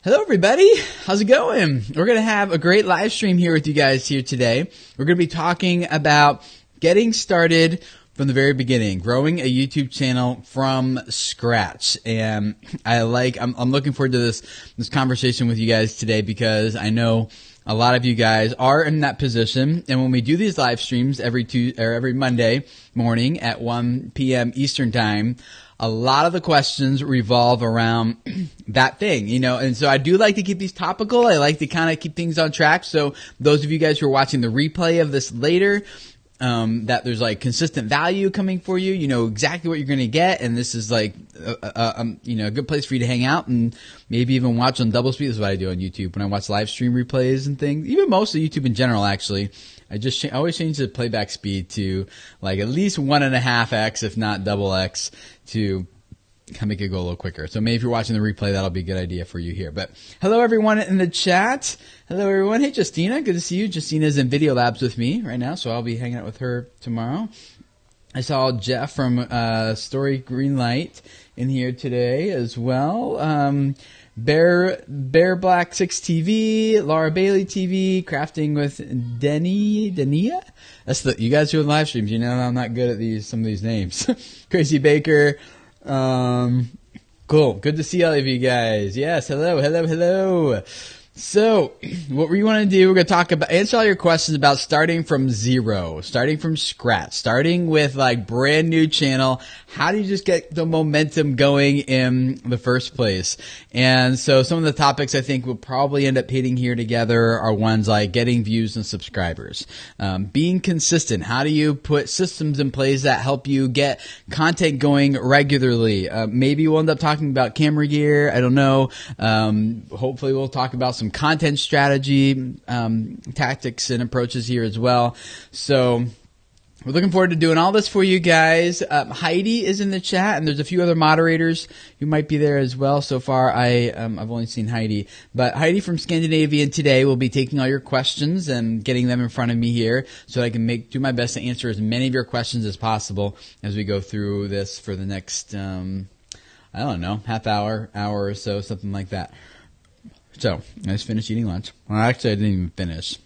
Hello everybody, how's it going? We're going to have a great live stream here with you guys here today. We're going to be talking about getting started from the very beginning, growing a YouTube channel from scratch. And I'm looking forward to this conversation with you guys today because I know a lot of you guys are in that position. And when we do these live streams every Monday morning at 1 p.m. Eastern time, a lot of the questions revolve around that thing, and so I do like to keep these topical. I like to kind of keep things on track. So those of you guys who are watching the replay of this later, that there's like consistent value coming for you, you know exactly what you're going to get. And this is like, a good place for you to hang out and maybe even watch on double speed. This is what I do on YouTube when I watch live stream replays and things, even most of YouTube in general, actually. I always change the playback speed to like at least 1.5x, if not double X, to make it go a little quicker. So maybe if you're watching the replay, that'll be a good idea for you here. But hello everyone in the chat. Hello everyone. Hey Justina, good to see you. Justina's in Video Labs with me right now, so I'll be hanging out with her tomorrow. I saw Jeff from Story Greenlight in here today as well. Bear Black 6 TV, Laura Bailey TV, Crafting with Denia. That's you guys who are in live streams. You know I'm not good at some of these names. Crazy Baker. Cool. Good to see all of you guys. Yes. Hello. So what we want to do, we're going to answer all your questions about starting from zero, starting from scratch, starting with like brand new channel. How do you just get the momentum going in the first place? And so some of the topics I think we'll probably end up hitting here together are ones like getting views and subscribers, being consistent. How do you put systems in place that help you get content going regularly? Maybe we'll end up talking about camera gear. I don't know. Hopefully we'll talk about some content strategy, tactics and approaches here as well. So we're looking forward to doing all this for you guys. Heidi is in the chat, and there's a few other moderators who might be there as well. So far, I've only seen Heidi, but Heidi from Scandinavian today will be taking all your questions and getting them in front of me here, so I can do my best to answer as many of your questions as possible as we go through this for the next, half hour or so, something like that. So I just finished eating lunch. Well, actually, I didn't even finish.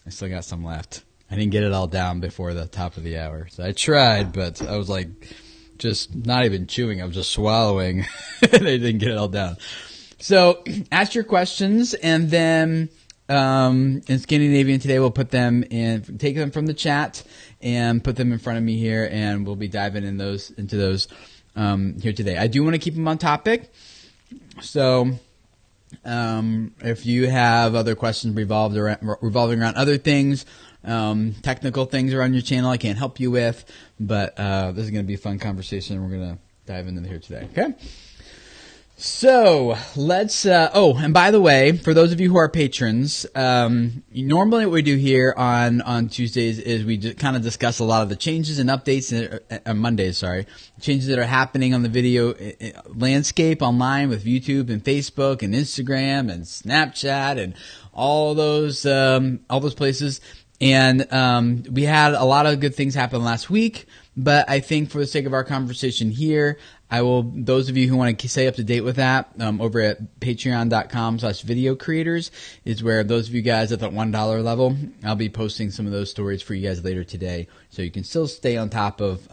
I still got some left. I didn't get it all down before the top of the hour. So I tried, but I was like just not even chewing. I was just swallowing and I didn't get it all down. So ask your questions, and then in Scandinavian today we'll take them from the chat and put them in front of me here, and we'll be diving into those here today. I do want to keep them on topic. So if you have other questions revolving around other things, technical things around your channel I can't help you with, but this is going to be a fun conversation, and we're going to dive into here today. Okay? So let's and by the way, for those of you who are patrons, normally what we do here on Tuesdays is we just kind of discuss a lot of the changes and updates on Mondays, changes that are happening on the video landscape online with YouTube and Facebook and Instagram and Snapchat and all those places. And we had a lot of good things happen last week, but I think for the sake of our conversation here, those of you who want to stay up to date with that, over at patreon.com/video creators is where those of you guys at that $1 level, I'll be posting some of those stories for you guys later today, so you can still stay on top of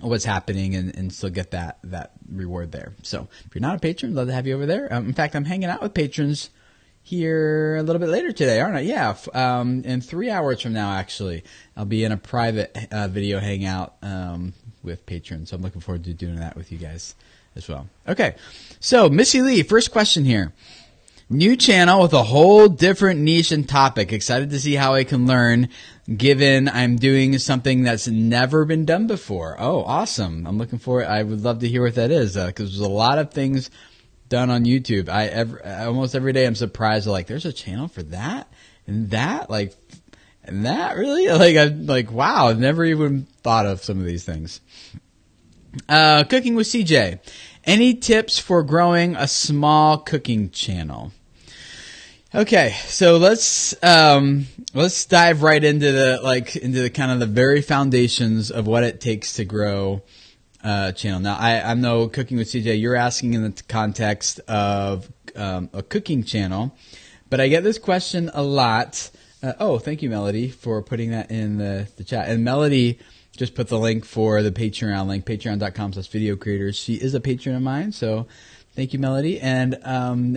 what's happening and still get that reward there. So if you're not a patron, I'd love to have you over there. In fact, I'm hanging out with patrons here a little bit later today, aren't I? Yeah, in 3 hours from now, actually, I'll be in a private video hangout with patrons. So I'm looking forward to doing that with you guys as well. Okay, so Missy Lee, first question here. New channel with a whole different niche and topic. Excited to see how I can learn, given I'm doing something that's never been done before. Oh, awesome. I'm looking forward. I would love to hear what that is, because there's a lot of things done on YouTube. Almost every day I'm surprised, like, there's a channel for that and that, and that really, I'm like, wow, I've never even thought of some of these things. Cooking with CJ. Any tips for growing a small cooking channel? Okay, so let's dive right into the kind of the very foundations of what it takes to grow channel. Now, I know Cooking with CJ, you're asking in the context of a cooking channel, but I get this question a lot. Oh, thank you, Melody, for putting that in the chat. And Melody just put the link for the Patreon link, patreon.com/video creators. She is a patron of mine, so thank you, Melody. And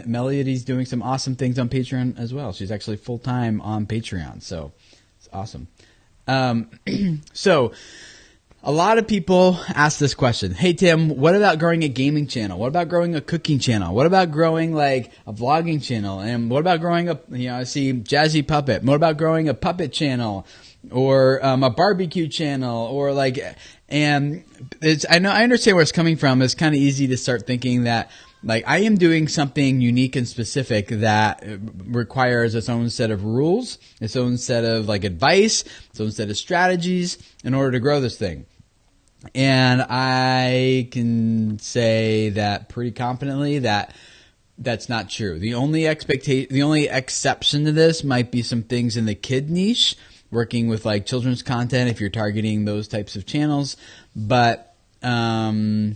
Melody's doing some awesome things on Patreon as well. She's actually full-time on Patreon, so it's awesome. So a lot of people ask this question. Hey, Tim, what about growing a gaming channel? What about growing a cooking channel? What about growing like a vlogging channel? And what about growing a, I see Jazzy Puppet. What about growing a puppet channel or a barbecue channel or like, and I understand where it's coming from. It's kind of easy to start thinking that like I am doing something unique and specific that requires its own set of rules, its own set of like advice, its own set of strategies in order to grow this thing. And I can say that pretty confidently that that's not true. The only exception to this might be some things in the kid niche, working with like children's content if you're targeting those types of channels. But for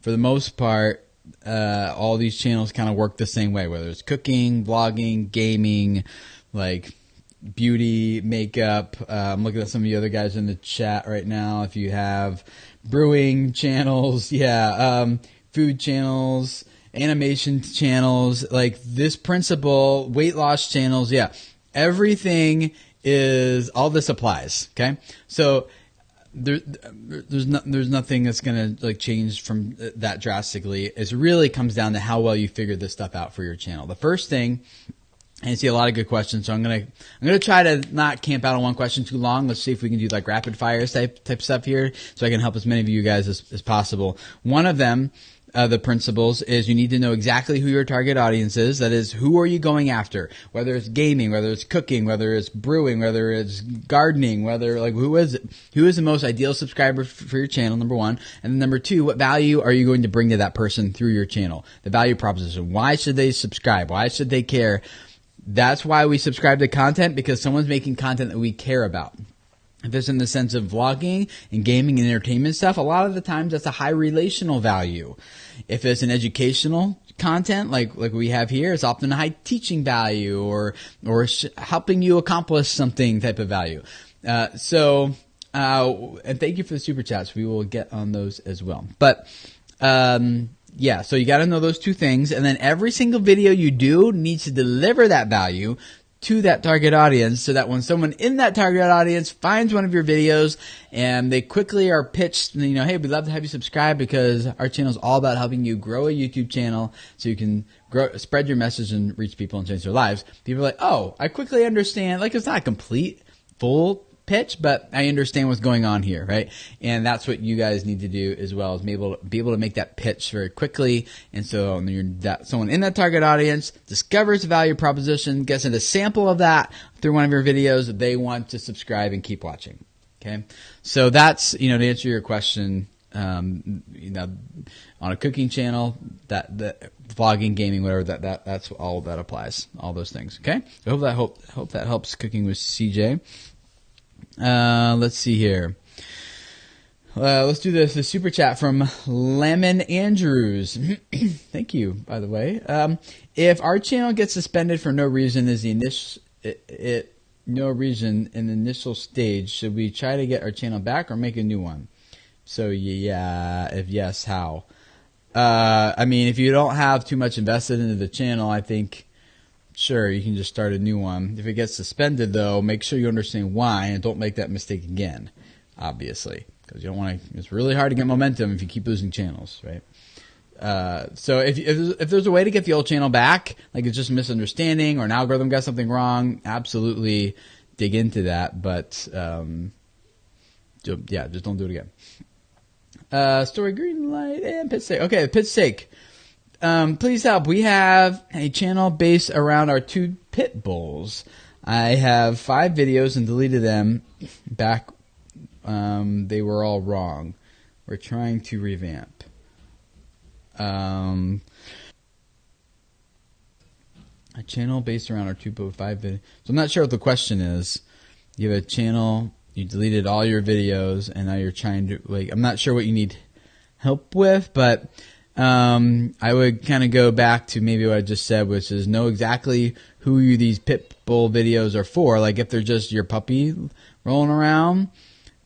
the most part, all these channels kind of work the same way, whether it's cooking, vlogging, gaming, like beauty, makeup. I'm looking at some of the other guys in the chat right now. If you have brewing channels, food channels, animation channels, like this principle, weight loss channels, everything is, all this applies. Okay. So there's nothing that's going to like change from that drastically. It really comes down to how well you figure this stuff out for your channel. The first thing, and I see a lot of good questions, so I'm gonna try to not camp out on one question too long. Let's see if we can do like rapid fire type stuff here, so I can help as many of you guys as possible. One of them, the principles, is you need to know exactly who your target audience is. That is, who are you going after? Whether it's gaming, whether it's cooking, whether it's brewing, whether it's gardening, whether like who is the most ideal subscriber for your channel, number one. And then number two, what value are you going to bring to that person through your channel? The value proposition. Why should they subscribe? Why should they care? That's why we subscribe to content, because someone's making content that we care about. If it's in the sense of vlogging and gaming and entertainment stuff, a lot of the times that's a high relational value. If it's an educational content like we have here, it's often a high teaching value or helping you accomplish something type of value. And thank you for the super chats. We will get on those as well. But so you got to know those two things, and then every single video you do needs to deliver that value to that target audience, so that when someone in that target audience finds one of your videos and they quickly are pitched, hey, we'd love to have you subscribe because our channel is all about helping you grow a YouTube channel so you can spread your message and reach people and change their lives. People are like, oh, I quickly understand. Like, it's not a complete, full pitch, but I understand what's going on here, right? And that's what you guys need to do as well, is be able to make that pitch very quickly. And so someone in that target audience discovers the value proposition, gets a sample of that through one of your videos, they want to subscribe and keep watching. Okay, so that's to answer your question. On a cooking channel, that vlogging, gaming, whatever, that's all that applies. All those things. Okay, I hope that helps Cooking with CJ. Let's see here. Let's do the super chat from Lemon Andrews. Thank you, by the way. If our channel gets suspended for no reason no reason in the initial stage, should we try to get our channel back or make a new one? So if yes, how? If you don't have too much invested into the channel, I think sure, you can just start a new one. If it gets suspended, though, make sure you understand why and don't make that mistake again, obviously, because you don't want to. It's really hard to get momentum if you keep losing channels, right? So if there's a way to get the old channel back, like it's just a misunderstanding or an algorithm got something wrong, absolutely dig into that. But just don't do it again. Story green light and pit steak. Okay, pit steak. Please help. We have a channel based around our 2 pit bulls. I have 5 videos and deleted them back. They were all wrong. We're trying to revamp. A channel based around our 5 videos. So I'm not sure what the question is. You have a channel, you deleted all your videos, and now you're trying to, I'm not sure what you need help with, but I would kind of go back to maybe what I just said, which is know exactly who these pit bull videos are for. Like if they're just your puppy rolling around,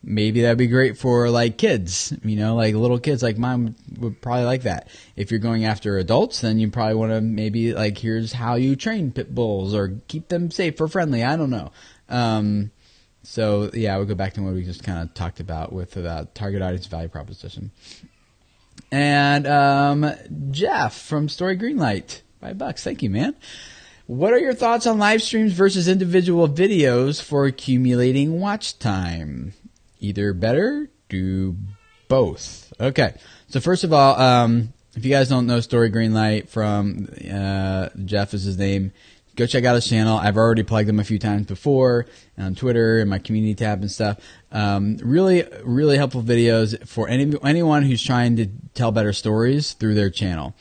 maybe that'd be great for like kids, like little kids like mine would probably like that. If you're going after adults, then you probably want to maybe like, here's how you train pit bulls or keep them safe or friendly. I don't know. So yeah, I would go back to what we just kind of talked about with the target audience value proposition. And Jeff from Story Greenlight, $5. Thank you, man. What are your thoughts on live streams versus individual videos for accumulating watch time? Either better, do both. Okay. So first of all, if you guys don't know Story Greenlight from Jeff is his name, go check out his channel. I've already plugged him a few times before on Twitter and my community tab and stuff. Really, really helpful videos for anyone who's trying to tell better stories through their channel.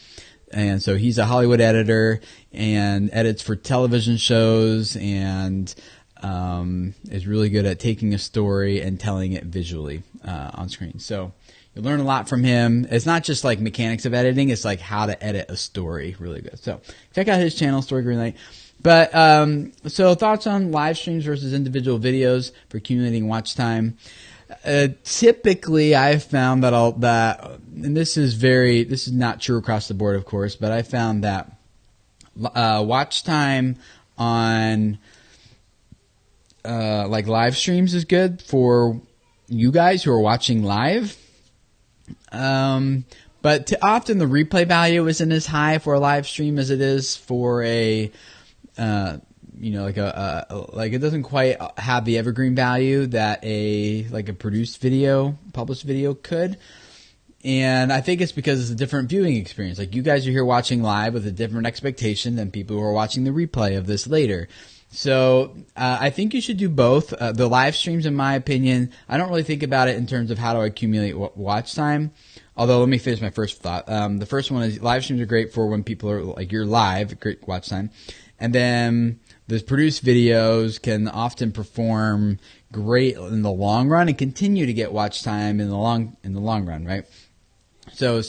And so he's a Hollywood editor and edits for television shows and is really good at taking a story and telling it visually on screen. So you'll learn a lot from him. It's not just like mechanics of editing. It's like how to edit a story. Really good. So check out his channel, Story Greenlight. But so thoughts on live streams versus individual videos for accumulating watch time. Typically, I've found that and this is not true across the board, of course, but I found that watch time on like live streams is good for you guys who are watching live. But often the replay value isn't as high for a live stream as it is for a like it doesn't quite have the evergreen value that a produced video, published video could. And I think it's because it's a different viewing experience. Like you guys are here watching live with a different expectation than people who are watching the replay of this later. So I think you should do both. The live streams, in my opinion, I don't really think about it in terms of how to accumulate watch time. Although, let me finish my first thought. The first one is live streams are great for when people are like you're live, great watch time. And then the produced videos can often perform great in the long run and continue to get watch time in the long run, right? So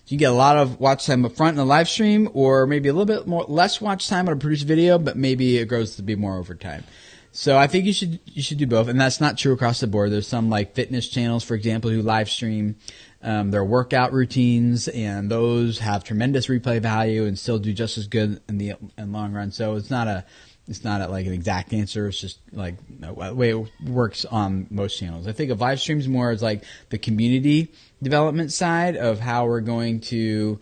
you get a lot of watch time up front in a live stream, or maybe a little bit less watch time on a produced video, but maybe it grows to be more over time. So I think you should do both, and that's not true across the board. There's some like fitness channels, for example, who live stream their workout routines, and those have tremendous replay value and still do just as good in the long run. So it's not like an exact answer. It's just like the way it works on most channels. I think of live streams more as like the community development side of how we're going to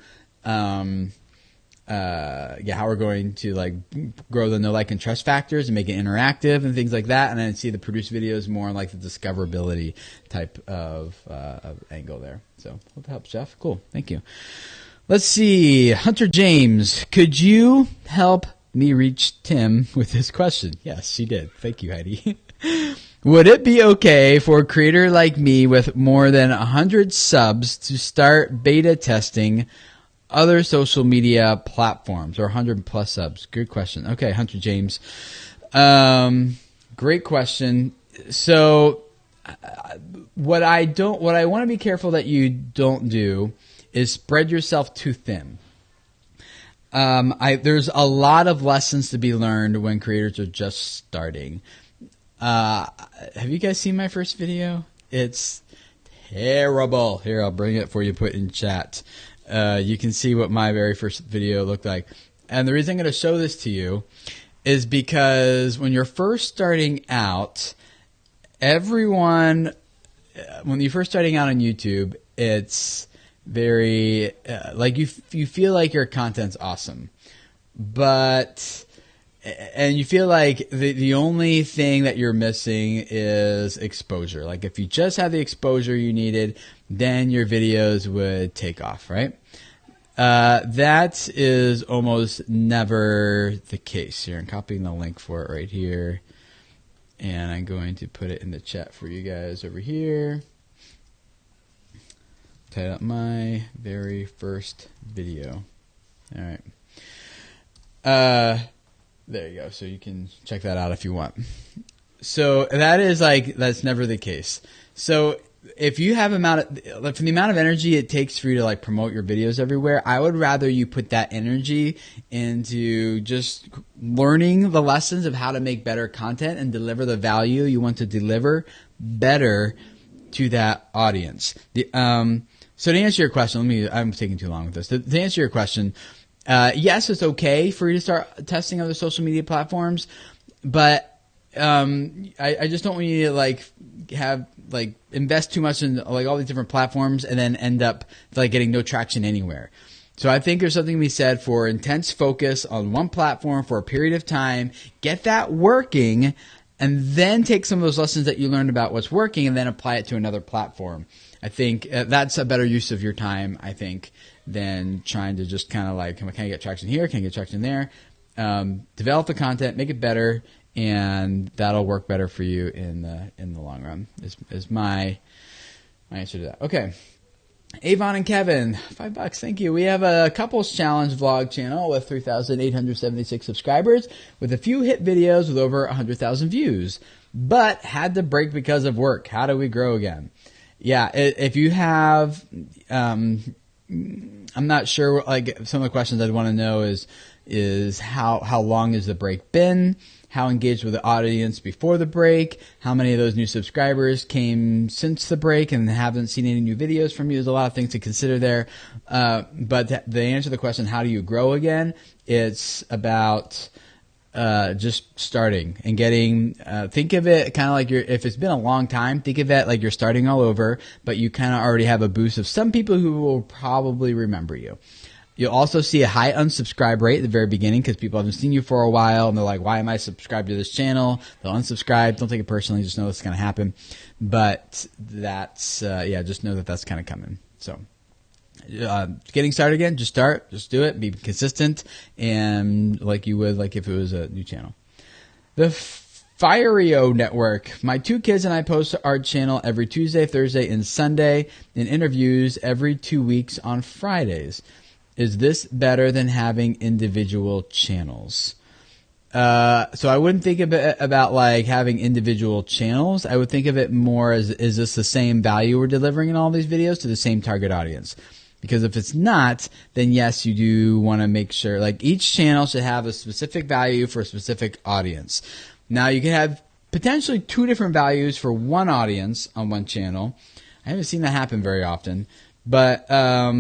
like grow the know, like, and trust factors and make it interactive and things like that. And then see the produced videos more like the discoverability type of angle there. So hope that helps, Jeff. Cool. Thank you. Let's see. Hunter James, could you help me reach Tim with this question? Yes, she did. Thank you, Heidi. Would it be okay for a creator like me with more than 100 subs to start beta testing other social media platforms, or 100 plus subs? Good question. Okay, Hunter James. Great question. So what I want to be careful that you don't do is spread yourself too thin. There's a lot of lessons to be learned when creators are just starting. Have you guys seen my first video? It's terrible. Here, I'll bring it for you, put in chat. You can see what my very first video looked like. And the reason I'm going to show this to you is because when you're first starting out, when you're first starting out on YouTube, it's very, like you feel like your content's awesome. And you feel like the only thing that you're missing is exposure. Like if you just had the exposure you needed, then your videos would take off, right? That is almost never the case. Here, I'm copying the link for it right here. And I'm going to put it in the chat for you guys over here. Type up my very first video. All right. There you go. So you can check that out if you want. So that's never the case. So if you have like, from the amount of energy it takes for you to like promote your videos everywhere, I would rather you put that energy into just learning the lessons of how to make better content and deliver the value you want to deliver better to that audience. So to answer your question, I'm taking too long with this. To answer your question, yes, it's okay for you to start testing other social media platforms, but I just don't want you to like invest too much in like all these different platforms and then end up like getting no traction anywhere. So I think there's something to be said for intense focus on one platform for a period of time, get that working, and then take some of those lessons that you learned about what's working and then apply it to another platform. I think that's a better use of your time, I think, than trying to just kind of like, can I get traction here? Can I get traction there? Develop the content, make it better, and that'll work better for you in the long run. Is my answer to that. Okay. Avon and Kevin, $5. Thank you. We have a couples challenge vlog channel with 3,876 subscribers with a few hit videos with over 100,000 views, but had to break because of work. How do we grow again? Yeah. If you have, I'm not sure, like some of the questions I'd want to know is how long has the break been? How engaged with the audience before the break? How many of those new subscribers came since the break and haven't seen any new videos from you? There's a lot of things to consider there. But the answer to the question, how do you grow again? It's about just starting and getting, think of it kind of like if it's been a long time, think of it like you're starting all over, but you kind of already have a boost of some people who will probably remember you. You'll also see a high unsubscribe rate at the very beginning because people haven't seen you for a while and they're like, why am I subscribed to this channel? They'll unsubscribe. Don't take it personally. Just know it's going to happen. But that's, just know that that's kind of coming. So, getting started again, just start, just do it, be consistent, and like you would, like if it was a new channel. The Fireo Network. My 2 kids and I post to our channel every Tuesday, Thursday, and Sunday, and interviews every 2 weeks on Fridays. Is this better than having individual channels? So I wouldn't think about like having individual channels. I would think of it more as, is this the same value we're delivering in all these videos to the same target audience? Because if it's not, then yes, you do want to make sure, like each channel should have a specific value for a specific audience. Now you can have potentially 2 different values for one audience on one channel. I haven't seen that happen very often. But I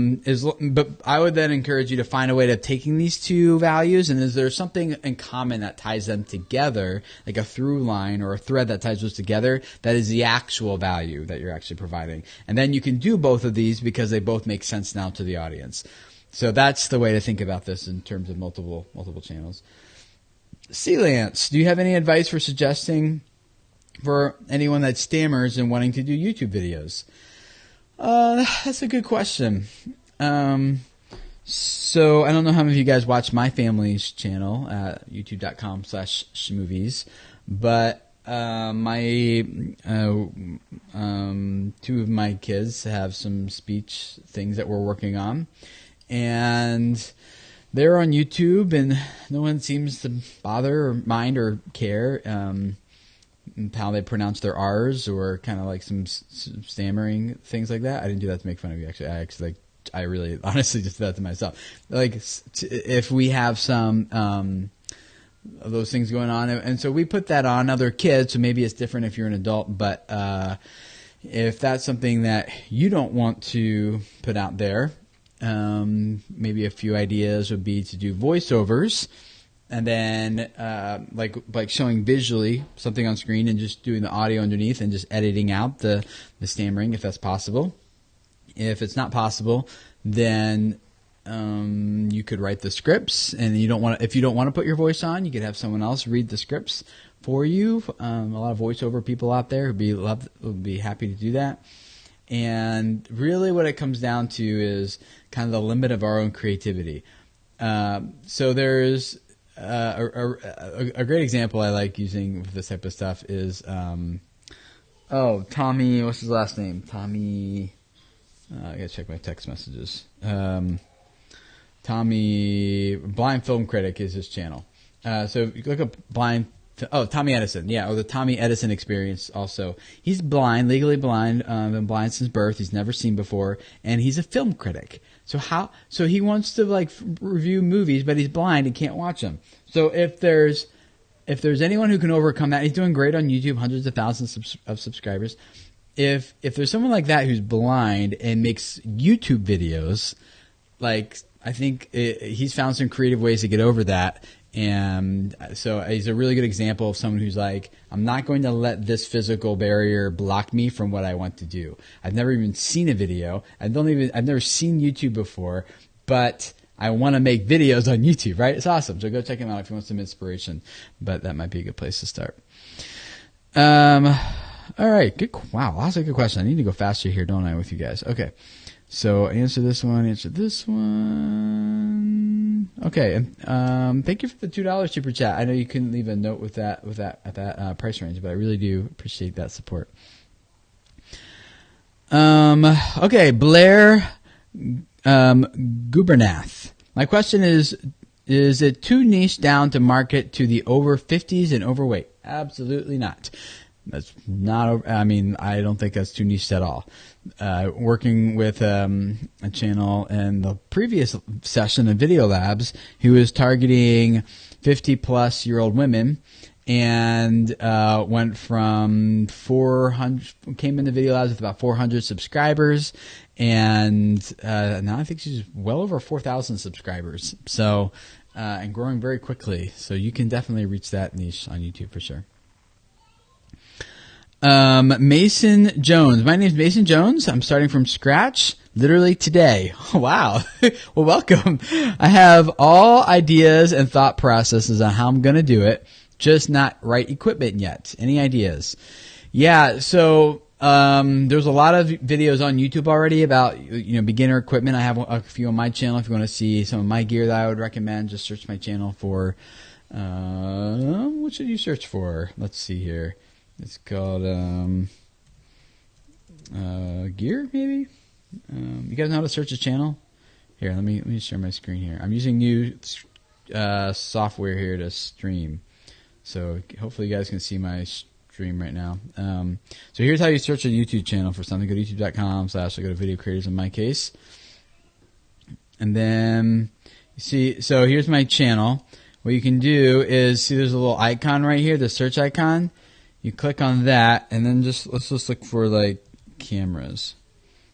would then encourage you to find a way to taking these 2 values, and is there something in common that ties them together, like a through line or a thread that ties those together, that is the actual value that you're actually providing. And then you can do both of these because they both make sense now to the audience. So that's the way to think about this in terms of multiple channels. Sealance, do you have any advice for suggesting for anyone that stammers and wanting to do YouTube videos? That's a good question. So I don't know how many of you guys watch my family's channel at youtube.com/shmovies, but my 2 of my kids have some speech things that we're working on, and they're on YouTube, and no one seems to bother or mind or care how they pronounce their R's or kind of like some stammering things like that. I didn't do that to make fun of you, actually. I really honestly just did that to myself. Like if we have some of those things going on, and so we put that on other kids, so maybe it's different if you're an adult, but if that's something that you don't want to put out there, maybe a few ideas would be to do voiceovers. And then, like showing visually something on screen and just doing the audio underneath and just editing out the stammering if that's possible. If it's not possible, then you could write the scripts, and if you don't want to put your voice on, you could have someone else read the scripts for you. A lot of voiceover people out there would be happy to do that. And really, what it comes down to is kind of the limit of our own creativity. So there's a great example I like using for this type of stuff is, Tommy, what's his last name? Tommy, I gotta check my text messages. Tommy, Blind Film Critic is his channel. So if you look up Blind Oh, Tommy Edison. Yeah, or the Tommy Edison experience also. He's blind, legally blind, been blind since birth. He's never seen before, and he's a film critic. So he wants to like review movies, but he's blind and can't watch them. So if there's anyone who can overcome that, he's doing great on YouTube, hundreds of thousands of subscribers. If there's someone like that who's blind and makes YouTube videos, like I think he's found some creative ways to get over that. And so he's a really good example of someone who's like, I'm not going to let this physical barrier block me from what I want to do. I've never even seen a video. I've never seen YouTube before, but I want to make videos on YouTube, right? It's awesome. So go check him out if you want some inspiration, but that might be a good place to start. All right. Good. Wow. Lots of good questions. I need to go faster here, don't I, with you guys? Okay. So answer this one, answer this one. Okay. Thank you for the $2 super chat. I know you couldn't leave a note with that at that price range, but I really do appreciate that support. Okay. Blair, Gubernath. My question is it too niche down to market to the over 50s and overweight? Absolutely not. That's not, I mean, I don't think that's too niche at all. Working with a channel in the previous session of Video Labs, who was targeting 50+ year old women, and went from 400, came into Video Labs with about 400 subscribers, and now I think she's well over 4,000 subscribers. So, and growing very quickly. So you can definitely reach that niche on YouTube for sure. Mason Jones. My name is Mason Jones. I'm starting from scratch literally today. Oh, wow. Well, welcome. I have all ideas and thought processes on how I'm going to do it, just not right equipment yet. Any ideas? Yeah. So, there's a lot of videos on YouTube already about, beginner equipment. I have a few on my channel. If you want to see some of my gear that I would recommend, just search my channel for, what should you search for? Let's see here. It's called gear, maybe. You guys know how to search a channel? Here, let me share my screen here. I'm using new software here to stream, so hopefully you guys can see my stream right now. So here's how you search a YouTube channel for something. Go to youtube.com/ I go to video creators in my case, and then you see. So here's my channel. What you can do is see there's a little icon right here, the search icon. You click on that, and then let's just look for like cameras.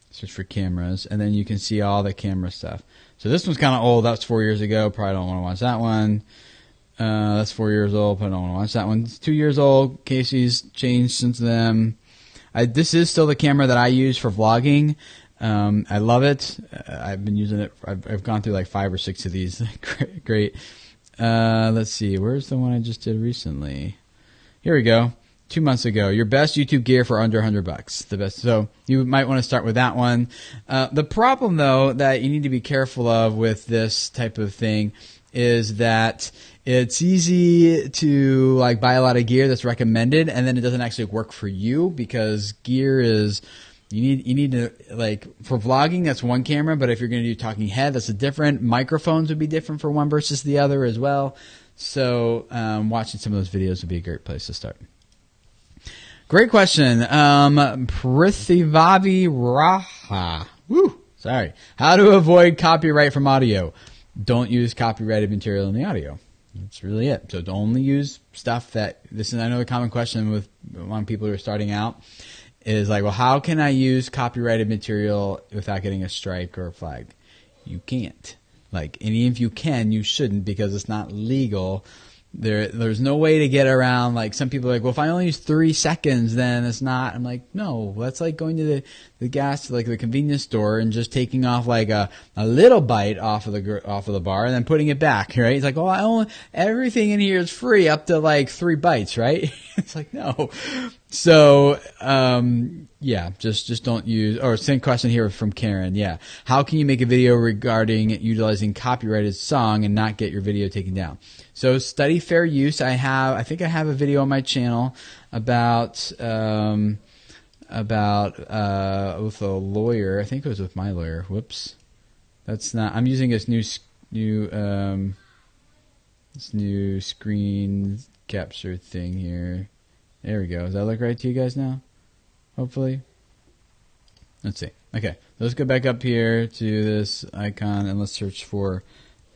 Search for cameras, and then you can see all the camera stuff. So this one's kind of old. That was 4 years ago. Probably don't want to watch that one. That's 4 years old. Probably don't want to watch that one. It's 2 years old. Casey's changed since then. This is still the camera that I use for vlogging. I love it. I've been using it. I've gone through like 5 or 6 of these. Great. Let's see. Where's the one I just did recently? Here we go. 2 months ago, your best YouTube gear for under $100. The best. So you might want to start with that one. The problem, though, that you need to be careful of with this type of thing is that it's easy to like buy a lot of gear that's recommended, and then it doesn't actually work for you, because gear is you need to, like, for vlogging, that's one camera, but if you're going to do talking head, that's a different. Microphones would be different for one versus the other as well. So watching some of those videos would be a great place to start. Great question. Prithivavi Raha. Woo. Sorry. How to avoid copyright from audio. Don't use copyrighted material in the audio. That's really it. So only use stuff that, this is, I know a common question among people who are starting out is like, well, how can I use copyrighted material without getting a strike or a flag? You can't. Like, and even if you can, you shouldn't, because it's not legal. There's no way to get around. Like, some people are like, well, if I only use 3 seconds, then it's not. I'm like, no, that's like going to the convenience store and just taking off like a little bite off of the bar and then putting it back, right? It's like, oh, everything in here is free up to like 3 bites, right? It's like, no. So, yeah, just don't use, or same question here from Karen. Yeah. How can you make a video regarding utilizing copyrighted song and not get your video taken down? So study fair use. I think I have a video on my channel about with a lawyer. I think it was with my lawyer. Whoops. That's not, I'm using this new this new screen capture thing here. There we go. Does that look right to you guys now? Hopefully. Let's see. Okay, let's go back up here to this icon and let's search for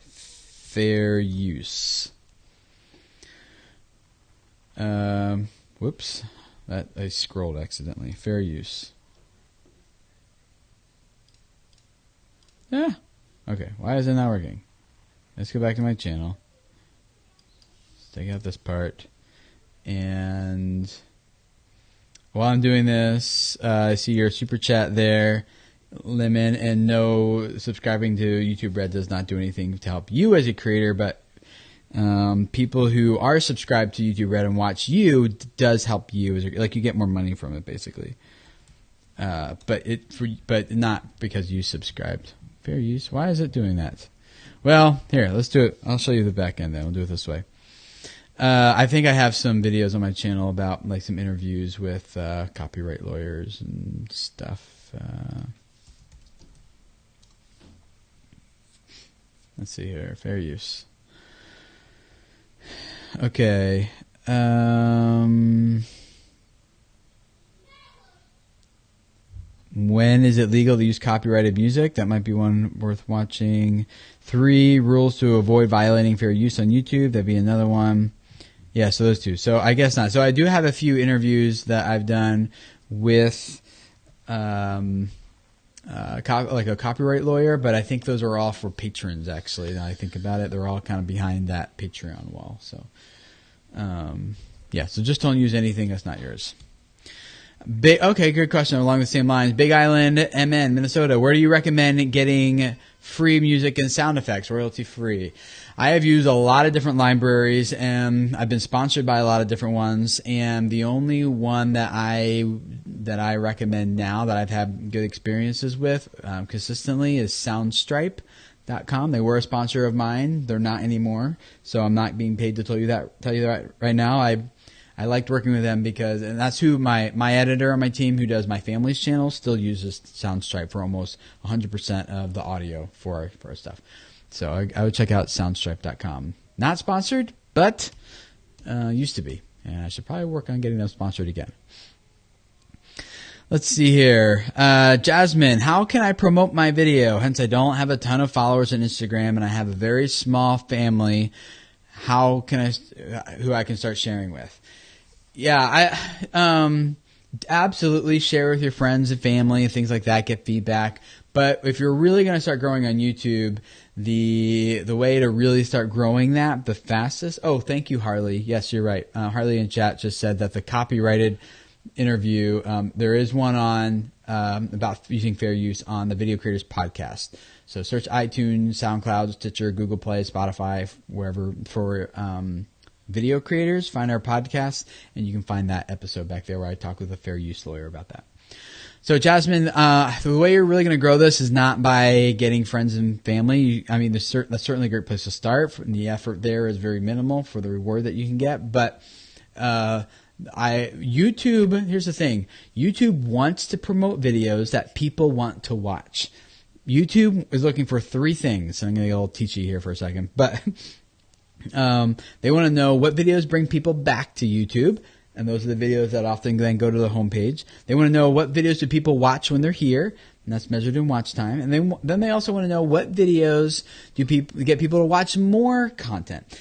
fair use. Whoops, that I scrolled accidentally. Fair use. Yeah. Okay, why is it not working? Let's go back to my channel. Let's take out this part. And while I'm doing this, I see your super chat there, Lemon, and no, subscribing to YouTube Red does not do anything to help you as a creator, but people who are subscribed to YouTube Red and watch you does help you, like you get more money from it basically. But not because you subscribed. Fair use. Why is it doing that? Well, here, let's do it. I'll show you the back end then. We'll do it this way. I think I have some videos on my channel about like some interviews with copyright lawyers and stuff. Let's see here. Fair use. Okay. When is it legal to use copyrighted music? That might be one worth watching. 3 rules to avoid violating fair use on YouTube. That'd be another one. Yeah, so those 2. So I guess not. So I do have a few interviews that I've done with like a copyright lawyer, but I think those are all for patrons, actually. Now I think about it, they're all kind of behind that Patreon wall. So, yeah, so just don't use anything that's not yours. Okay, good question. Along the same lines, Big Island, MN, Minnesota. Where do you recommend getting free music and sound effects, royalty free? I have used a lot of different libraries, and I've been sponsored by a lot of different ones. And the only one that I recommend now that I've had good experiences with consistently is Soundstripe.com. They were a sponsor of mine. They're not anymore, so I'm not being paid to tell you that right now. I liked working with them because, and that's who my editor on my team who does my family's channel still uses Soundstripe for almost 100% of the audio for our stuff. So I would check out Soundstripe.com. Not sponsored, but used to be. And I should probably work on getting them sponsored again. Let's see here. Jasmine, how can I promote my video? Hence, I don't have a ton of followers on Instagram, and I have a very small family. How can who I can start sharing with? Yeah, I absolutely share with your friends and family and things like that, get feedback. But if you're really going to start growing on YouTube, the way to really start growing that the fastest. Oh, thank you, Harley. Yes, you're right. Harley in chat just said that the copyrighted interview, there is one on about using fair use on the Video Creators Podcast. So search iTunes, SoundCloud, Stitcher, Google Play, Spotify, wherever for video creators. Find our podcast, and you can find that episode back there where I talk with a fair use lawyer about that. So Jasmine, the way you're really going to grow this is not by getting friends and family. I mean, that's certainly a great place to start. The effort there is very minimal for the reward that you can get. But YouTube, here's the thing. YouTube wants to promote videos that people want to watch. YouTube is looking for 3 things. I'm going to get a little teachy here for a second. But they want to know what videos bring people back to YouTube. And those are the videos that often then go to the homepage. They want to know what videos do people watch when they're here, and that's measured in watch time. And then they also want to know what videos do get people to watch more content.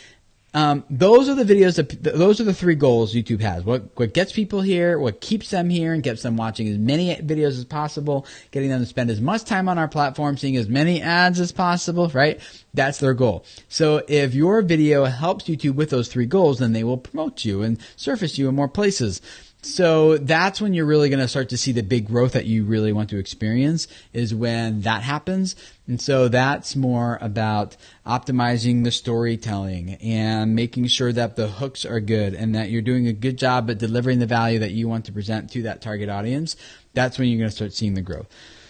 Those are the videos those are the 3 goals YouTube has. What gets people here, what keeps them here, and gets them watching as many videos as possible, getting them to spend as much time on our platform, seeing as many ads as possible, right? That's their goal. So if your video helps YouTube with those 3 goals, then they will promote you and surface you in more places. So that's when you're really going to start to see the big growth that you really want to experience, is when that happens. And so that's more about optimizing the storytelling and making sure that the hooks are good and that you're doing a good job at delivering the value that you want to present to that target audience. That's when you're going to start seeing the growth.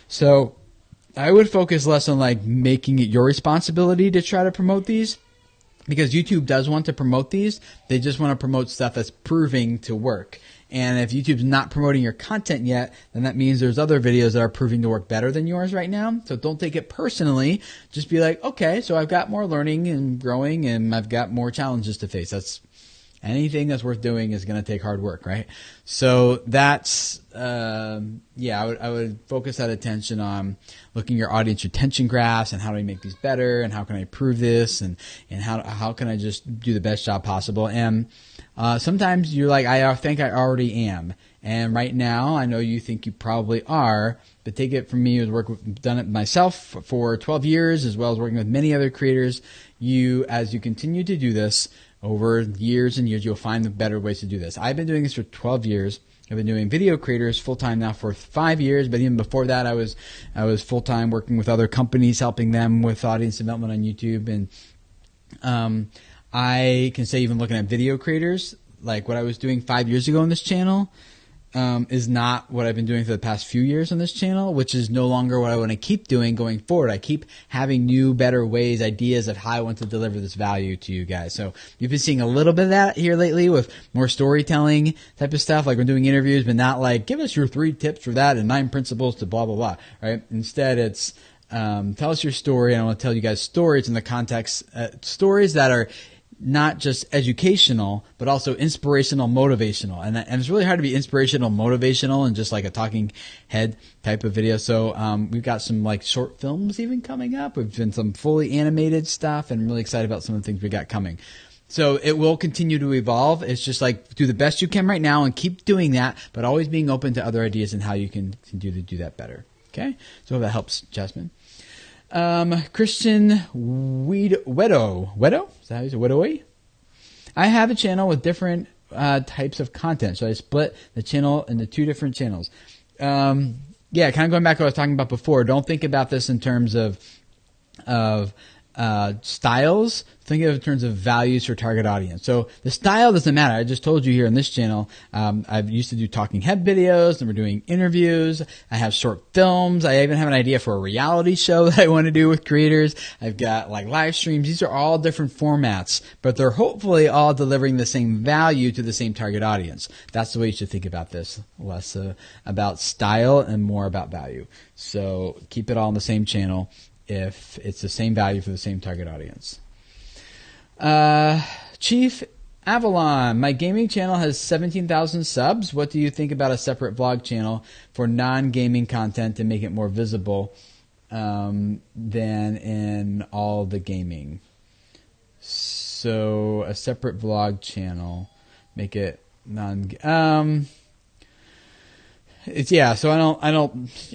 So I would focus less on like making it your responsibility to try to promote these, because YouTube does want to promote these. They just want to promote stuff that's proving to work. And if YouTube's not promoting your content yet, then that means there's other videos that are proving to work better than yours right now. So don't take it personally. Just be like, okay, so I've got more learning and growing, and I've got more challenges to face. Anything that's worth doing is going to take hard work, right? So that's, I would focus that attention on looking at your audience retention graphs and how do I make these better and how can I improve this and how can I just do the best job possible. And sometimes you're like, I think I already am. And right now, I know you think you probably are, but take it from me as done it myself for 12 years, as well as working with many other creators. As you continue to do this, over years and years, you'll find the better ways to do this. I've been doing this for 12 years. I've been doing video creators full-time now for 5 years, but even before that, I was full-time working with other companies, helping them with audience development on YouTube. And I can say even looking at video creators, like what I was doing 5 years ago on this channel, is not what I've been doing for the past few years on this channel, which is no longer what I want to keep doing going forward. I keep having new, better ways, ideas of how I want to deliver this value to you guys. So you've been seeing a little bit of that here lately with more storytelling type of stuff. Like we're doing interviews, but not like, give us your 3 tips for that and 9 principles to blah, blah, blah, right? Instead, it's, tell us your story. And I want to tell you guys stories in the context, stories that are not just educational, but also inspirational, motivational. And it's really hard to be inspirational, motivational, and just like a talking head type of video. So we've got some like short films even coming up. We've been some fully animated stuff, and I'm really excited about some of the things we got coming. So it will continue to evolve. It's just like do the best you can right now and keep doing that, but always being open to other ideas and how you can continue to do that better. Okay? So that helps, Jasmine. Christian Wedo. Is that how you say Wedo? I have a channel with different types of content. So I split the channel into 2 different channels. Kind of going back to what I was talking about before. Don't think about this in terms of styles. Think of it in terms of values for target audience. So the style doesn't matter. I just told you here on this channel, I used to do talking head videos, and we're doing interviews. I have short films. I even have an idea for a reality show that I want to do with creators. I've got like live streams. These are all different formats, but they're hopefully all delivering the same value to the same target audience. That's the way you should think about this. Less about style and more about value. So keep it all on the same channel if it's the same value for the same target audience. Chief Avalon, my gaming channel has 17,000 subs. What do you think about a separate vlog channel for non-gaming content to make it more visible than in all the gaming? So a separate vlog channel, make it non.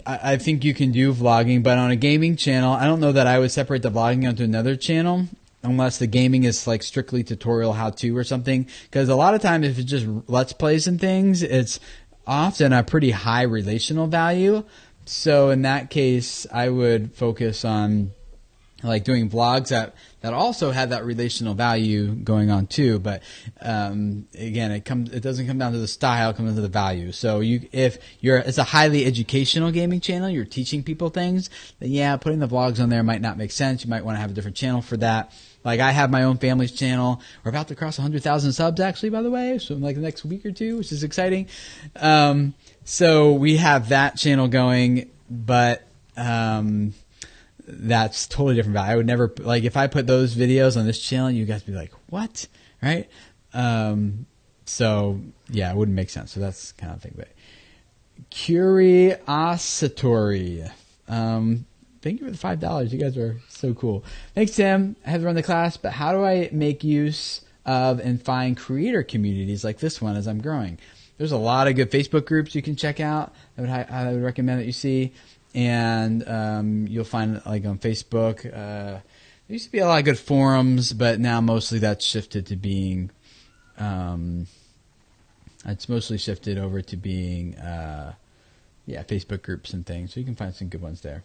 I think you can do vlogging, but on a gaming channel, I don't know that I would separate the vlogging onto another channel unless the gaming is like strictly tutorial how-to or something. Because a lot of times if it's just let's plays and things, it's often a pretty high relational value. So in that case, I would focus on like doing vlogs that also have that relational value going on too. But again, it doesn't come down to the style, it comes down to the value. So it's a highly educational gaming channel, you're teaching people things, then putting the vlogs on there might not make sense. You might want to have a different channel for that. Like I have my own family's channel. We're about to cross 100,000 subs actually, by the way. So in like the next week or 2, which is exciting. So we have that channel going, but that's totally different value. I would never, like, if I put those videos on this channel, you guys would be like, what? Right? So, it wouldn't make sense. So that's kind of the thing. But Curiosatory. Thank you for the $5. You guys are so cool. Thanks, Tim. I have to run the class, but how do I make use of and find creator communities like this one as I'm growing? There's a lot of good Facebook groups you can check out. I would recommend that you see. And you'll find like on Facebook, there used to be a lot of good forums, but now mostly that's shifted to being, it's mostly shifted over to being, Facebook groups and things. So you can find some good ones there.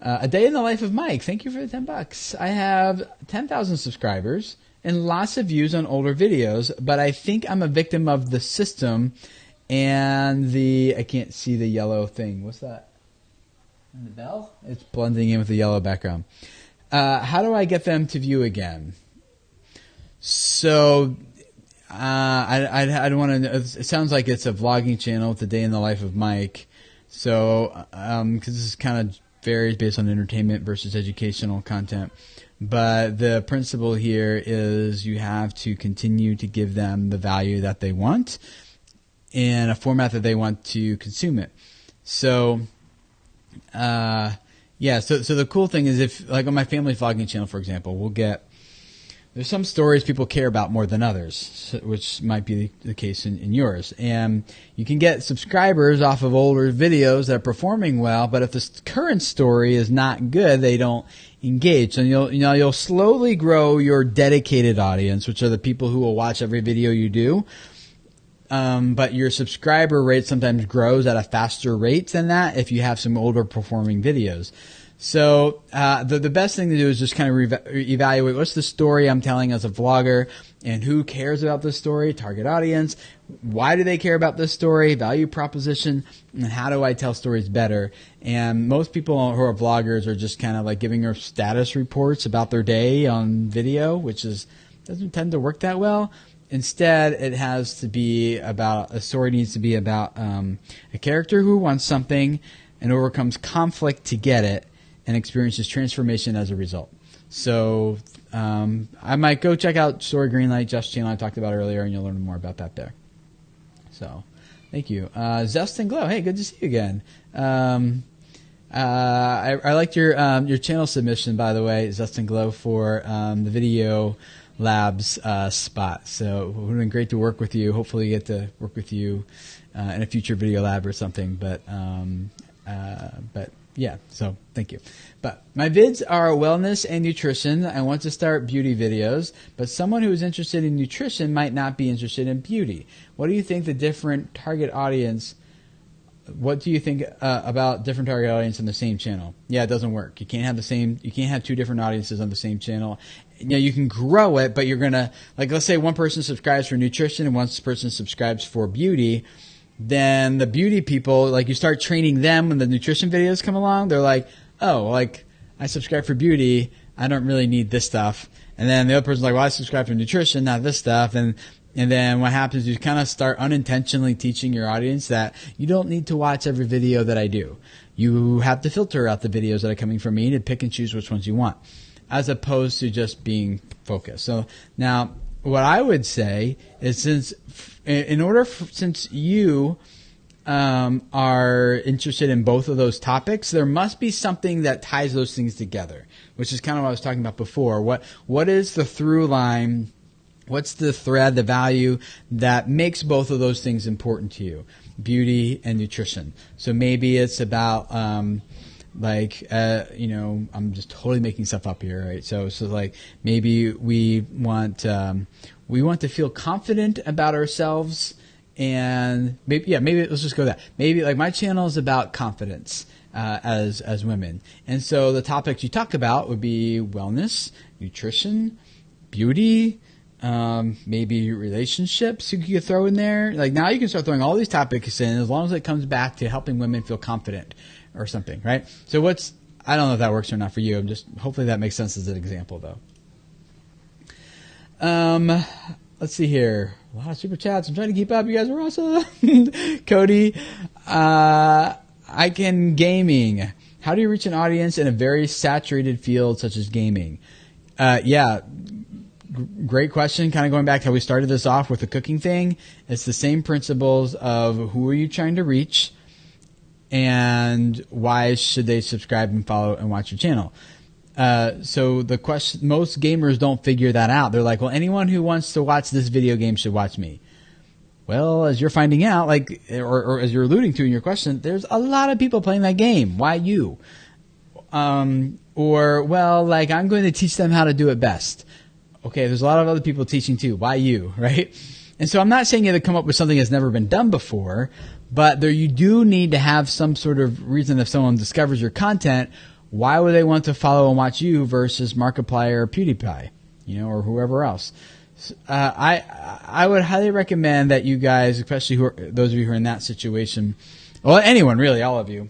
A day in the life of Mike. Thank you for the $10. I have 10,000 subscribers and lots of views on older videos, but I think I'm a victim of the system and I can't see the yellow thing. What's that? And the bell? It's blending in with the yellow background. How do I get them to view again? So I don't want to. It sounds like it's a vlogging channel with the day in the life of Mike. So, because this is kind of varies based on entertainment versus educational content. But the principle here is you have to continue to give them the value that they want in a format that they want to consume it. So, yeah. So the cool thing is if, like on my family vlogging channel, for example, there's some stories people care about more than others, which might be the case in yours. And you can get subscribers off of older videos that are performing well, but if the current story is not good, they don't engage. And you'll slowly grow your dedicated audience, which are the people who will watch every video you do. But your subscriber rate sometimes grows at a faster rate than that if you have some older performing videos. So the best thing to do is just kind of evaluate what's the story I'm telling as a vlogger and who cares about this story, target audience, why do they care about this story, value proposition, and how do I tell stories better. And most people who are vloggers are just kind of like giving their status reports about their day on video, which doesn't tend to work that well. Instead, it has to be about, a story needs to be about a character who wants something and overcomes conflict to get it, and experiences transformation as a result. So I might go check out Story Greenlight, Jeff's channel I talked about earlier, and you'll learn more about that there. So thank you. Zest and Glow, hey, good to see you again. I liked your channel submission, by the way, Zest and Glow, for the Video Labs spot. So it would have been great to work with you. Hopefully get to work with you in a future video lab or something. But yeah, so thank you. But my vids are wellness and nutrition. I want to start beauty videos, but someone who is interested in nutrition might not be interested in beauty. What do you think the different target audience, what do you think about different target audience on the same channel? Yeah, it doesn't work. You can't have two different audiences on the same channel. You can grow it, but you're going to, like, let's say one person subscribes for nutrition and one person subscribes for beauty. Then the beauty people, like, you start training them when the nutrition videos come along. They're like, oh, like, I subscribe for beauty. I don't really need this stuff. And then the other person's like, well, I subscribe for nutrition, not this stuff. And then what happens is you kind of start unintentionally teaching your audience that you don't need to watch every video that I do. You have to filter out the videos that are coming from me to pick and choose which ones you want, as opposed to just being focused. So now, what I would say is, since you are interested in both of those topics, there must be something that ties those things together, which is kind of what I was talking about before. What is the through line? What's the thread, the value that makes both of those things important to you? Beauty and nutrition. So maybe it's about I'm just totally making stuff up here, right? So like maybe we want to feel confident about ourselves, and maybe let's just go with that. Maybe like my channel is about confidence as women, and so the topics you talk about would be wellness, nutrition, beauty, maybe relationships you could throw in there. Like now you can start throwing all these topics in as long as it comes back to helping women feel confident or something, right? So I don't know if that works or not for you. Hopefully that makes sense as an example though. Let's see here. A lot of super chats. I'm trying to keep up. You guys are awesome. Cody, gaming. How do you reach an audience in a very saturated field such as gaming? Yeah. Great question. Kind of going back to how we started this off with the cooking thing. It's the same principles of who are you trying to reach and why should they subscribe and follow and watch your channel. So the question, most gamers don't figure that out. They're like, well, anyone who wants to watch this video game should watch me. Well, as you're finding out, like, or as you're alluding to in your question, there's a lot of people playing that game. Why you? Or, well, like, I'm going to teach them how to do it best. Okay, there's a lot of other people teaching too. Why you, right? And so I'm not saying you have to come up with something that's never been done before, but you do need to have some sort of reason if someone discovers your content, why would they want to follow and watch you versus Markiplier or PewDiePie, or whoever else? I would highly recommend that you guys, especially those of you who are in that situation, well, anyone really, all of you,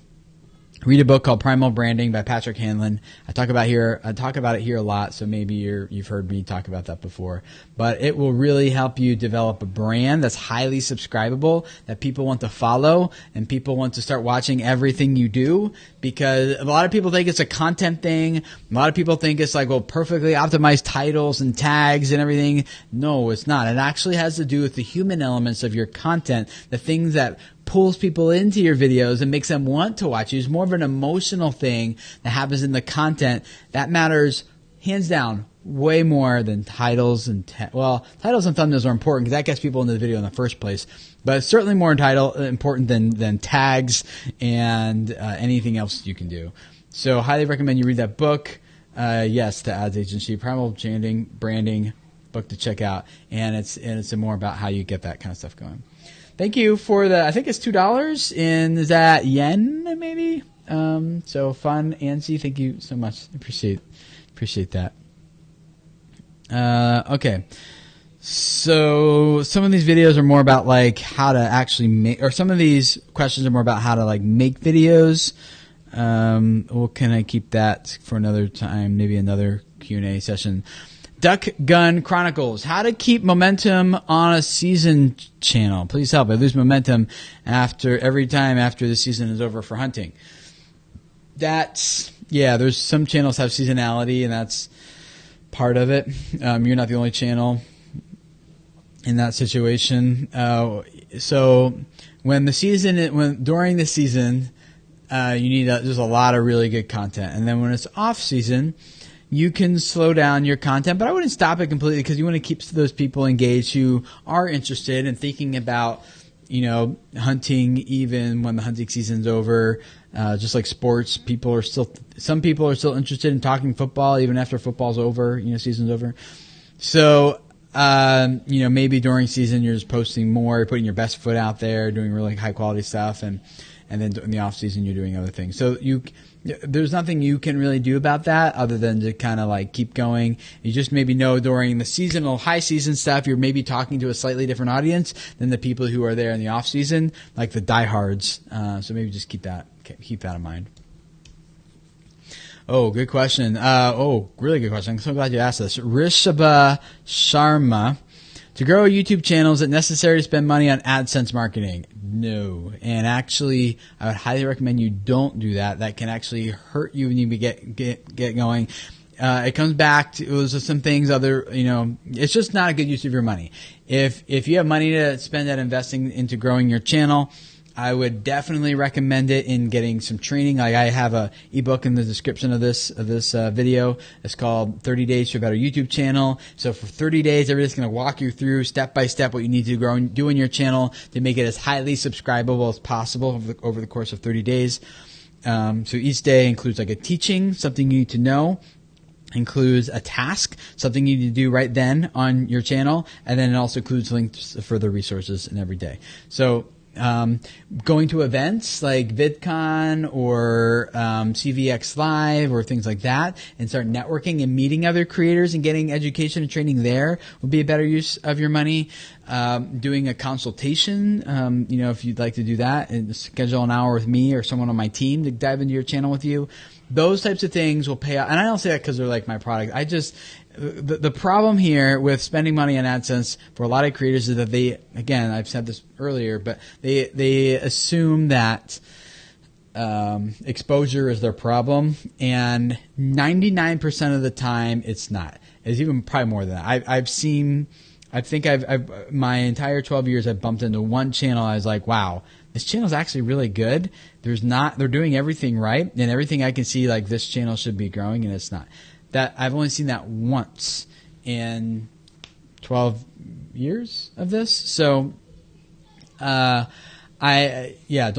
read a book called Primal Branding by Patrick Hanlon. I talk about it here a lot, so maybe you've heard me talk about that before. But it will really help you develop a brand that's highly subscribable, that people want to follow, and people want to start watching everything you do, because a lot of people think it's a content thing. A lot of people think it's like, well, perfectly optimized titles and tags and everything. No, it's not. It actually has to do with the human elements of your content, the things that pulls people into your videos and makes them want to watch you. It's more of an emotional thing that happens in the content that matters hands down way more than titles and titles and thumbnails are important because that gets people into the video in the first place, but it's certainly more important than tags and anything else you can do. So highly recommend you read that book. Yes, the ads agency, Primal Branding book to check out, and it's more about how you get that kind of stuff going. Thank you for I think it's $2, and is that yen maybe? So fun, Ansi, thank you so much. Appreciate that. Okay. So some of these videos are more about like how to actually make, or some of these questions are more about how to like make videos. Well, can I keep that for another time? Maybe another Q&A session. Duck Gun Chronicles. How to keep momentum on a season channel. Please help. I lose momentum every time after the season is over for hunting. There's some channels have seasonality, and that's part of it. You're not the only channel in that situation. So during the season, you need there's a lot of really good content, and then when it's off season, you can slow down your content, but I wouldn't stop it completely because you want to keep those people engaged who are interested in thinking about, hunting even when the hunting season's over. Just like sports, some people are still interested in talking football even after football's over, season's over. So, maybe during season you're just posting more, putting your best foot out there, doing really high quality stuff, and then in the off season you're doing other things. So there's nothing you can really do about that other than to kind of like keep going. You just maybe know during the seasonal high season stuff, you're maybe talking to a slightly different audience than the people who are there in the off season, like the diehards. So maybe just keep that in mind. Oh, good question. Really good question. I'm so glad you asked this. Rishabha Sharma. To grow a YouTube channel, is it necessary to spend money on AdSense marketing? No. And actually, I would highly recommend you don't do that. That can actually hurt you when you get going. It comes back to some things it's just not a good use of your money. If you have money to spend that investing into growing your channel, I would definitely recommend it in getting some training. Like I have a ebook in the description of this video. It's called 30 Days to a Better YouTube Channel. So for 30 days, everybody's going to walk you through step by step what you need to do in your channel to make it as highly subscribable as possible over the course of 30 days. So each day includes like a teaching, something you need to know. Includes a task, something you need to do right then on your channel, and then it also includes links to further resources in every day. So going to events like VidCon or CVX Live or things like that and start networking and meeting other creators and getting education and training there would be a better use of your money. Doing a consultation, if you'd like to do that and schedule an hour with me or someone on my team to dive into your channel with you. Those types of things will pay out. And I don't say that because they're like my product. The problem here with spending money on AdSense for a lot of creators is that again, I've said this earlier, but they assume that exposure is their problem, and 99% of the time it's not. It's even probably more than that. My entire 12 years I've bumped into one channel. I was like, wow, this channel is actually really good. They're doing everything right, and everything I can see like this channel should be growing, and it's not. That I've only seen that once in 12 years of this. So, don't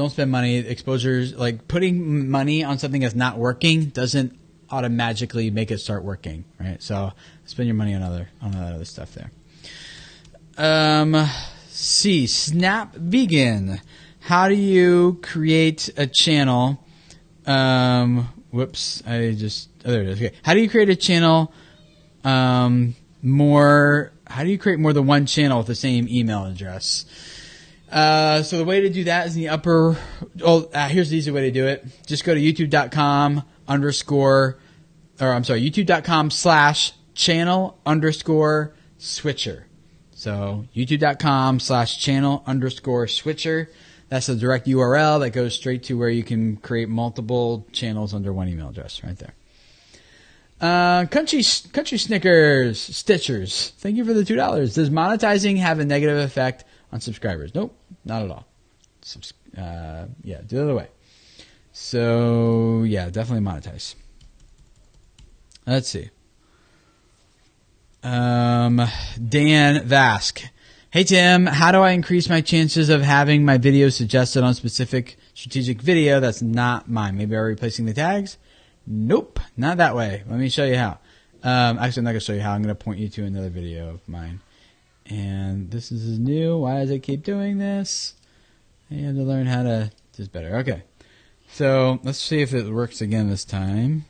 spend money. Exposures, like putting money on something that's not working doesn't automatically make it start working, right? So spend your money on other stuff there. Snap Vegan. How do you create a channel? There it is. Okay. How do you create a channel? How do you create more than one channel with the same email address? So the way to do that is in the upper, here's the easy way to do it. Just go to youtube.com/channel_switcher. So youtube.com/channel_switcher. That's a direct URL that goes straight to where you can create multiple channels under one email address right there. Country Snickers, Stitchers. Thank you for the $2. Does monetizing have a negative effect on subscribers? Nope, not at all. Do the other way. So, yeah, definitely monetize. Let's see. Dan Vask. Hey, Tim, how do I increase my chances of having my video suggested on specific strategic video that's not mine? Maybe by replacing the tags? Nope, not that way. Let me show you how. Actually, I'm not going to show you how. I'm going to point you to another video of mine. And this is new. Why does it keep doing this? You have to learn how to do this better. Okay. So let's see if it works again this time.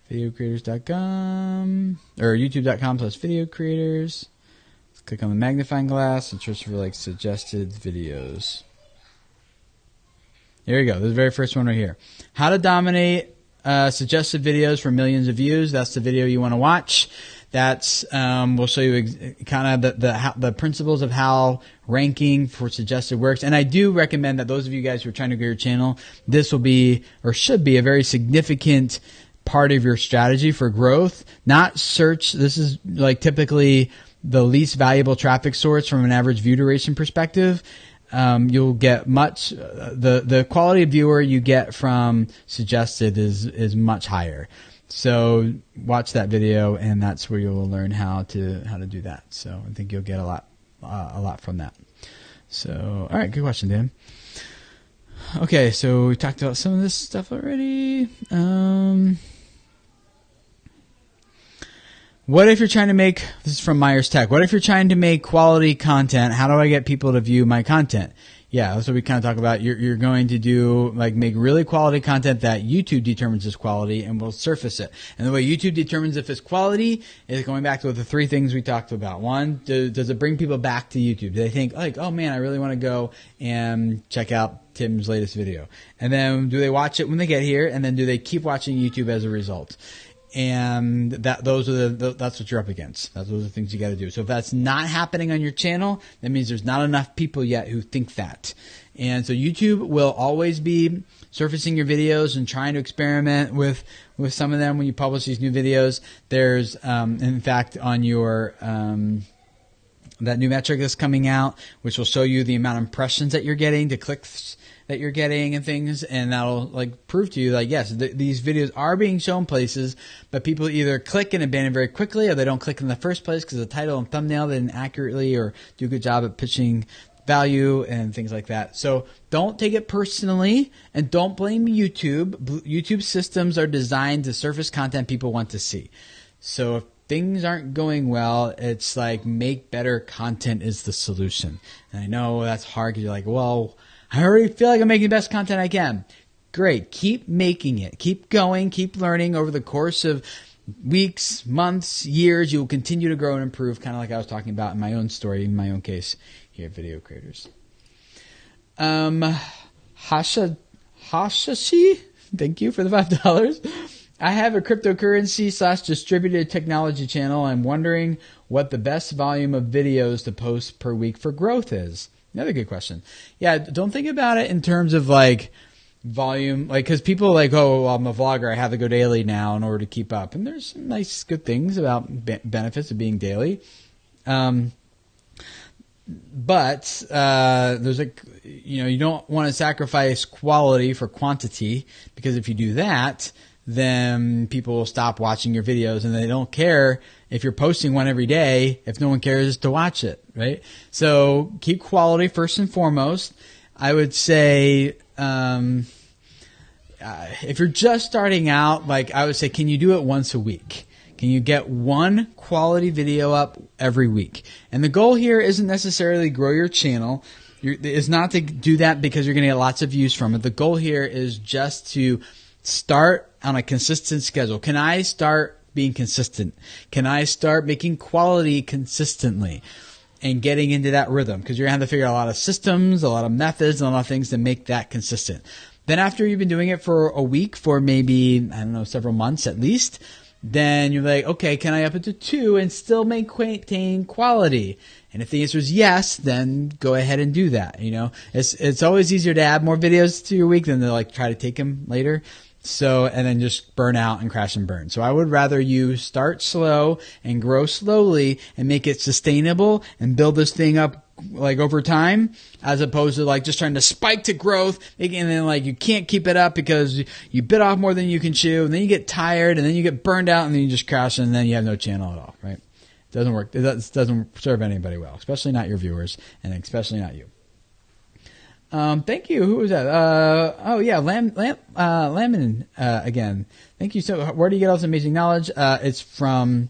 Videocreators.com or youtube.com/videocreators. Let's click on the magnifying glass and search for like suggested videos. Here we go. This is the very first one right here. How to dominate suggested videos for millions of views. That's the video you want to watch. That's we'll show you kind of the principles of how ranking for suggested works. And I do recommend that those of you guys who are trying to grow your channel, this will be or should be a very significant part of your strategy for growth. Not search. This is like typically the least valuable traffic source from an average view duration perspective. You'll get much the quality of viewer you get from suggested is much higher. So watch that video, and that's where you'll learn how to do that. So I think you'll get a lot from that. So all right, good question, Dan. Okay, so we talked about some of this stuff already. What if you're trying to make, this is from Myers Tech, what if you're trying to make quality content? How do I get people to view my content? Yeah, that's what we kind of talk about. You're going to do, like, make really quality content that YouTube determines is quality and will surface it. And the way YouTube determines if it's quality is going back to the three things we talked about. One, does it bring people back to YouTube? Do they think, like, oh man, I really want to go and check out Tim's latest video? And then do they watch it when they get here? And then do they keep watching YouTube as a result? And that's what you're up against. Those are the things you got to do. So if that's not happening on your channel, that means there's not enough people yet who think that. And so YouTube will always be surfacing your videos and trying to experiment with some of them when you publish these new videos. There's, in fact, on your, that new metric that's coming out, which will show you the amount of impressions that you're getting, the clicks that you're getting and things, and that'll like prove to you like, yes, these videos are being shown places, but people either click and abandon very quickly, or they don't click in the first place because the title and thumbnail didn't accurately or do a good job at pitching value and things like that. So don't take it personally, and don't blame YouTube. YouTube systems are designed to surface content people want to see. So if things aren't going well, it's like make better content is the solution. And I know that's hard because you're like, well, I already feel like I'm making the best content I can. Great. Keep making it. Keep going. Keep learning over the course of weeks, months, years. You will continue to grow and improve, kind of like I was talking about in my own story, in my own case here at Video Creators. Hashashi, thank you for the $5. I have a cryptocurrency / distributed technology channel. I'm wondering what the best volume of videos to post per week for growth is. Another good question. Yeah, don't think about it in terms of like volume, like, because people are like, oh, well, I'm a vlogger, I have to go daily now in order to keep up. And there's some nice, good things about benefits of being daily. But there's like, you don't want to sacrifice quality for quantity, because if you do that, then people will stop watching your videos, and they don't care if you're posting one every day if no one cares to watch it, right? So keep quality first and foremost. I would say if you're just starting out, like I would say, can you do it once a week? Can you get one quality video up every week? And the goal here isn't necessarily grow your channel. It's not to do that because you're going to get lots of views from it. The goal here is just to start on a consistent schedule. Can I start being consistent? Can I start making quality consistently? and getting into that rhythm, because you're going to have to figure out a lot of systems, a lot of methods, and a lot of things to make that consistent. Then after you've been doing it for a week, for maybe, I don't know, several months at least, then you're like, okay, can I up it to 2 and still maintain quality? And if the answer is yes, then go ahead and do that. You know, it's always easier to add more videos to your week than to like try to take them later. So, and then just burn out and crash and burn. So I would rather you start slow and grow slowly and make it sustainable and build this thing up like over time, as opposed to like just trying to spike to growth and then like you can't keep it up because you bit off more than you can chew, and then you get tired and then you get burned out and then you just crash and then you have no channel at all, right? It doesn't work. It doesn't serve anybody well, especially not your viewers and especially not you. Thank you. Who was that? Oh yeah, Lamin, again. Thank you. So where do you get all this amazing knowledge? It's from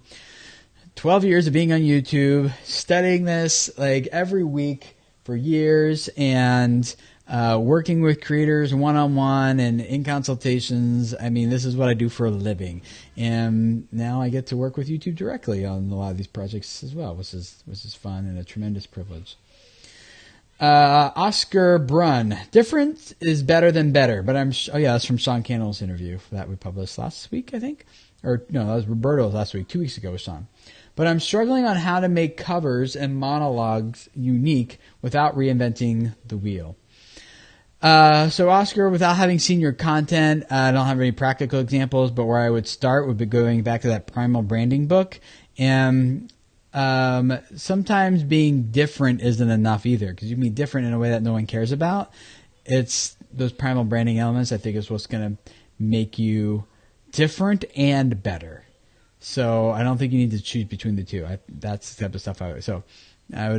12 years of being on YouTube, studying this like every week for years, and working with creators one-on-one and in consultations. I mean, this is what I do for a living. And now I get to work with YouTube directly on a lot of these projects as well, which is fun and a tremendous privilege. Oscar Brunn. Different is better than better, but that's from Sean Cannell's interview that we published last week, I think. Or no, that was Roberto's last week. 2 weeks ago was Sean. But I'm struggling on how to make covers and monologues unique without reinventing the wheel. So Oscar, without having seen your content, I don't have any practical examples, but where I would start would be going back to that Primal Branding book. And sometimes being different isn't enough either, because you can be different in a way that no one cares about. It's those primal branding elements, I think, is what's going to make you different and better. So I don't think you need to choose between the two. That's the type of stuff I would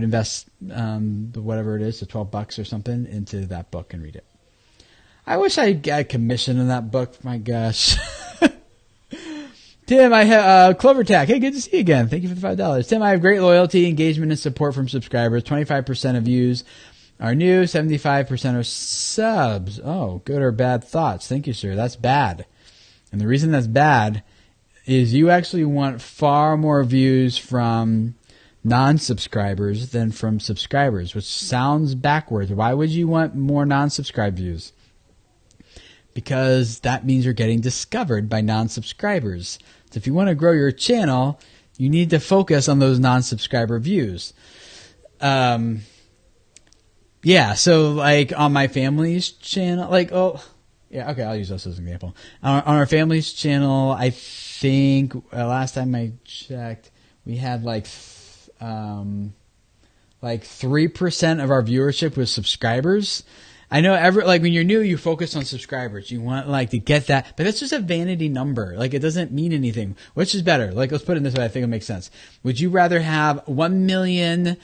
invest whatever it is, so $12 or something, into that book and read it. I wish I got a commission in that book. My gosh. Tim, I have Clovertack. Hey, good to see you again. Thank you for the $5. Tim, I have great loyalty, engagement, and support from subscribers. 25% of views are new, 75% are subs. Oh, good or bad thoughts? Thank you, sir. That's bad. And the reason that's bad is you actually want far more views from non-subscribers than from subscribers, which sounds backwards. Why would you want more non-subscribed views? Because that means you're getting discovered by non-subscribers. So if you want to grow your channel, you need to focus on those non-subscriber views. Yeah, so like on my family's channel, I'll use us as an example. On our family's channel, I think last time I checked, we had like 3% of our viewership was subscribers. I know when you're new, you focus on subscribers. You want to get that, but that's just a vanity number. It doesn't mean anything. Which is better? Let's put it this way. I think it makes sense. Would you rather have 1 million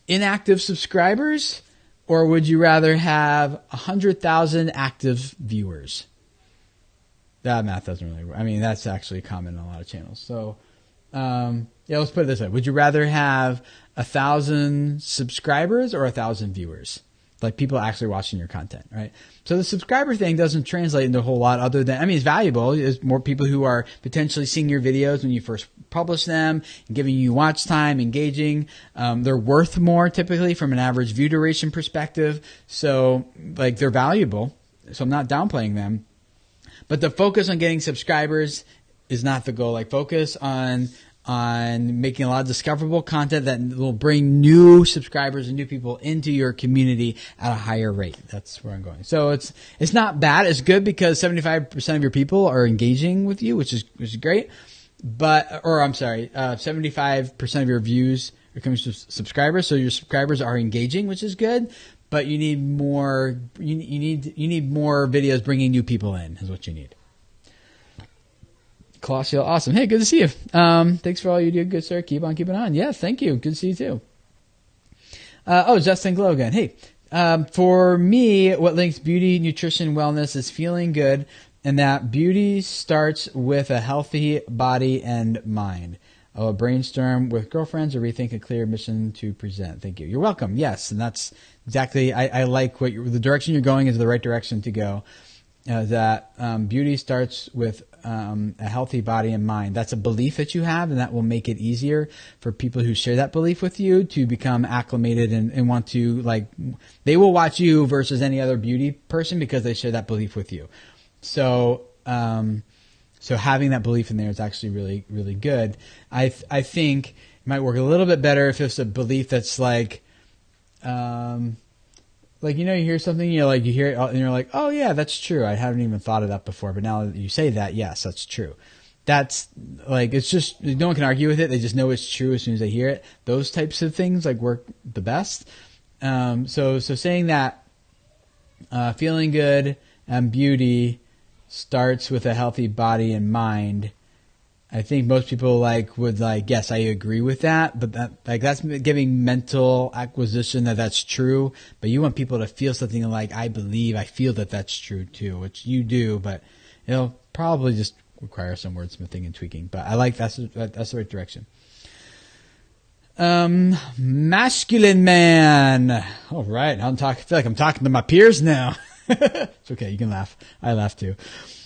inactive subscribers, or would you rather have 100,000 active viewers? That math doesn't really work. I mean, that's actually common on a lot of channels. So, let's put it this way. Would you rather have 1,000 subscribers or 1,000 viewers? Like people actually watching your content, right? So the subscriber thing doesn't translate into a whole lot other than, it's valuable. There's more people who are potentially seeing your videos when you first publish them and giving you watch time, engaging. They're worth more typically from an average view duration perspective. So they're valuable. So I'm not downplaying them. But the focus on getting subscribers is not the goal. Focus on making a lot of discoverable content that will bring new subscribers and new people into your community at a higher rate. That's where I'm going. So it's not bad. It's good because 75% of your people are engaging with you, which is great. 75% of your views are coming from subscribers. So your subscribers are engaging, which is good. But you need more. You need more videos bringing new people in. Is what you need. Colossal, awesome. Hey, good to see you. Thanks for all you do, good sir. Keep on keeping on. Yeah, thank you. Good to see you too. Justin Glow again. Hey, for me, what links beauty, nutrition, wellness is feeling good, and that beauty starts with a healthy body and mind. I'll brainstorm with girlfriends or rethink a clear mission to present. Thank you. You're welcome. Yes, and that's exactly. I like the direction you're going is the right direction to go. That beauty starts with a healthy body and mind. That's a belief that you have, and that will make it easier for people who share that belief with you to become acclimated and want to, like, they will watch you versus any other beauty person because they share that belief with you. So, so having that belief in there is actually really, really good. I think it might work a little bit better if it's a belief that's like, you hear something, you hear it and you're like, oh yeah, that's true. I haven't even thought of that before. But now that you say that, yes, that's true. That's like, it's just, no one can argue with it. They just know it's true as soon as they hear it. Those types of things work the best. So saying that, feeling good and beauty starts with a healthy body and mind. I think most people would yes, I agree with that, but that's giving mental acquisition that that's true. But you want people to feel something I feel that that's true too, which you do, but it'll probably just require some wordsmithing and tweaking. But I that's the right direction. Masculine man. All right, I feel like I'm talking to my peers now. It's okay, you can laugh. I laugh too.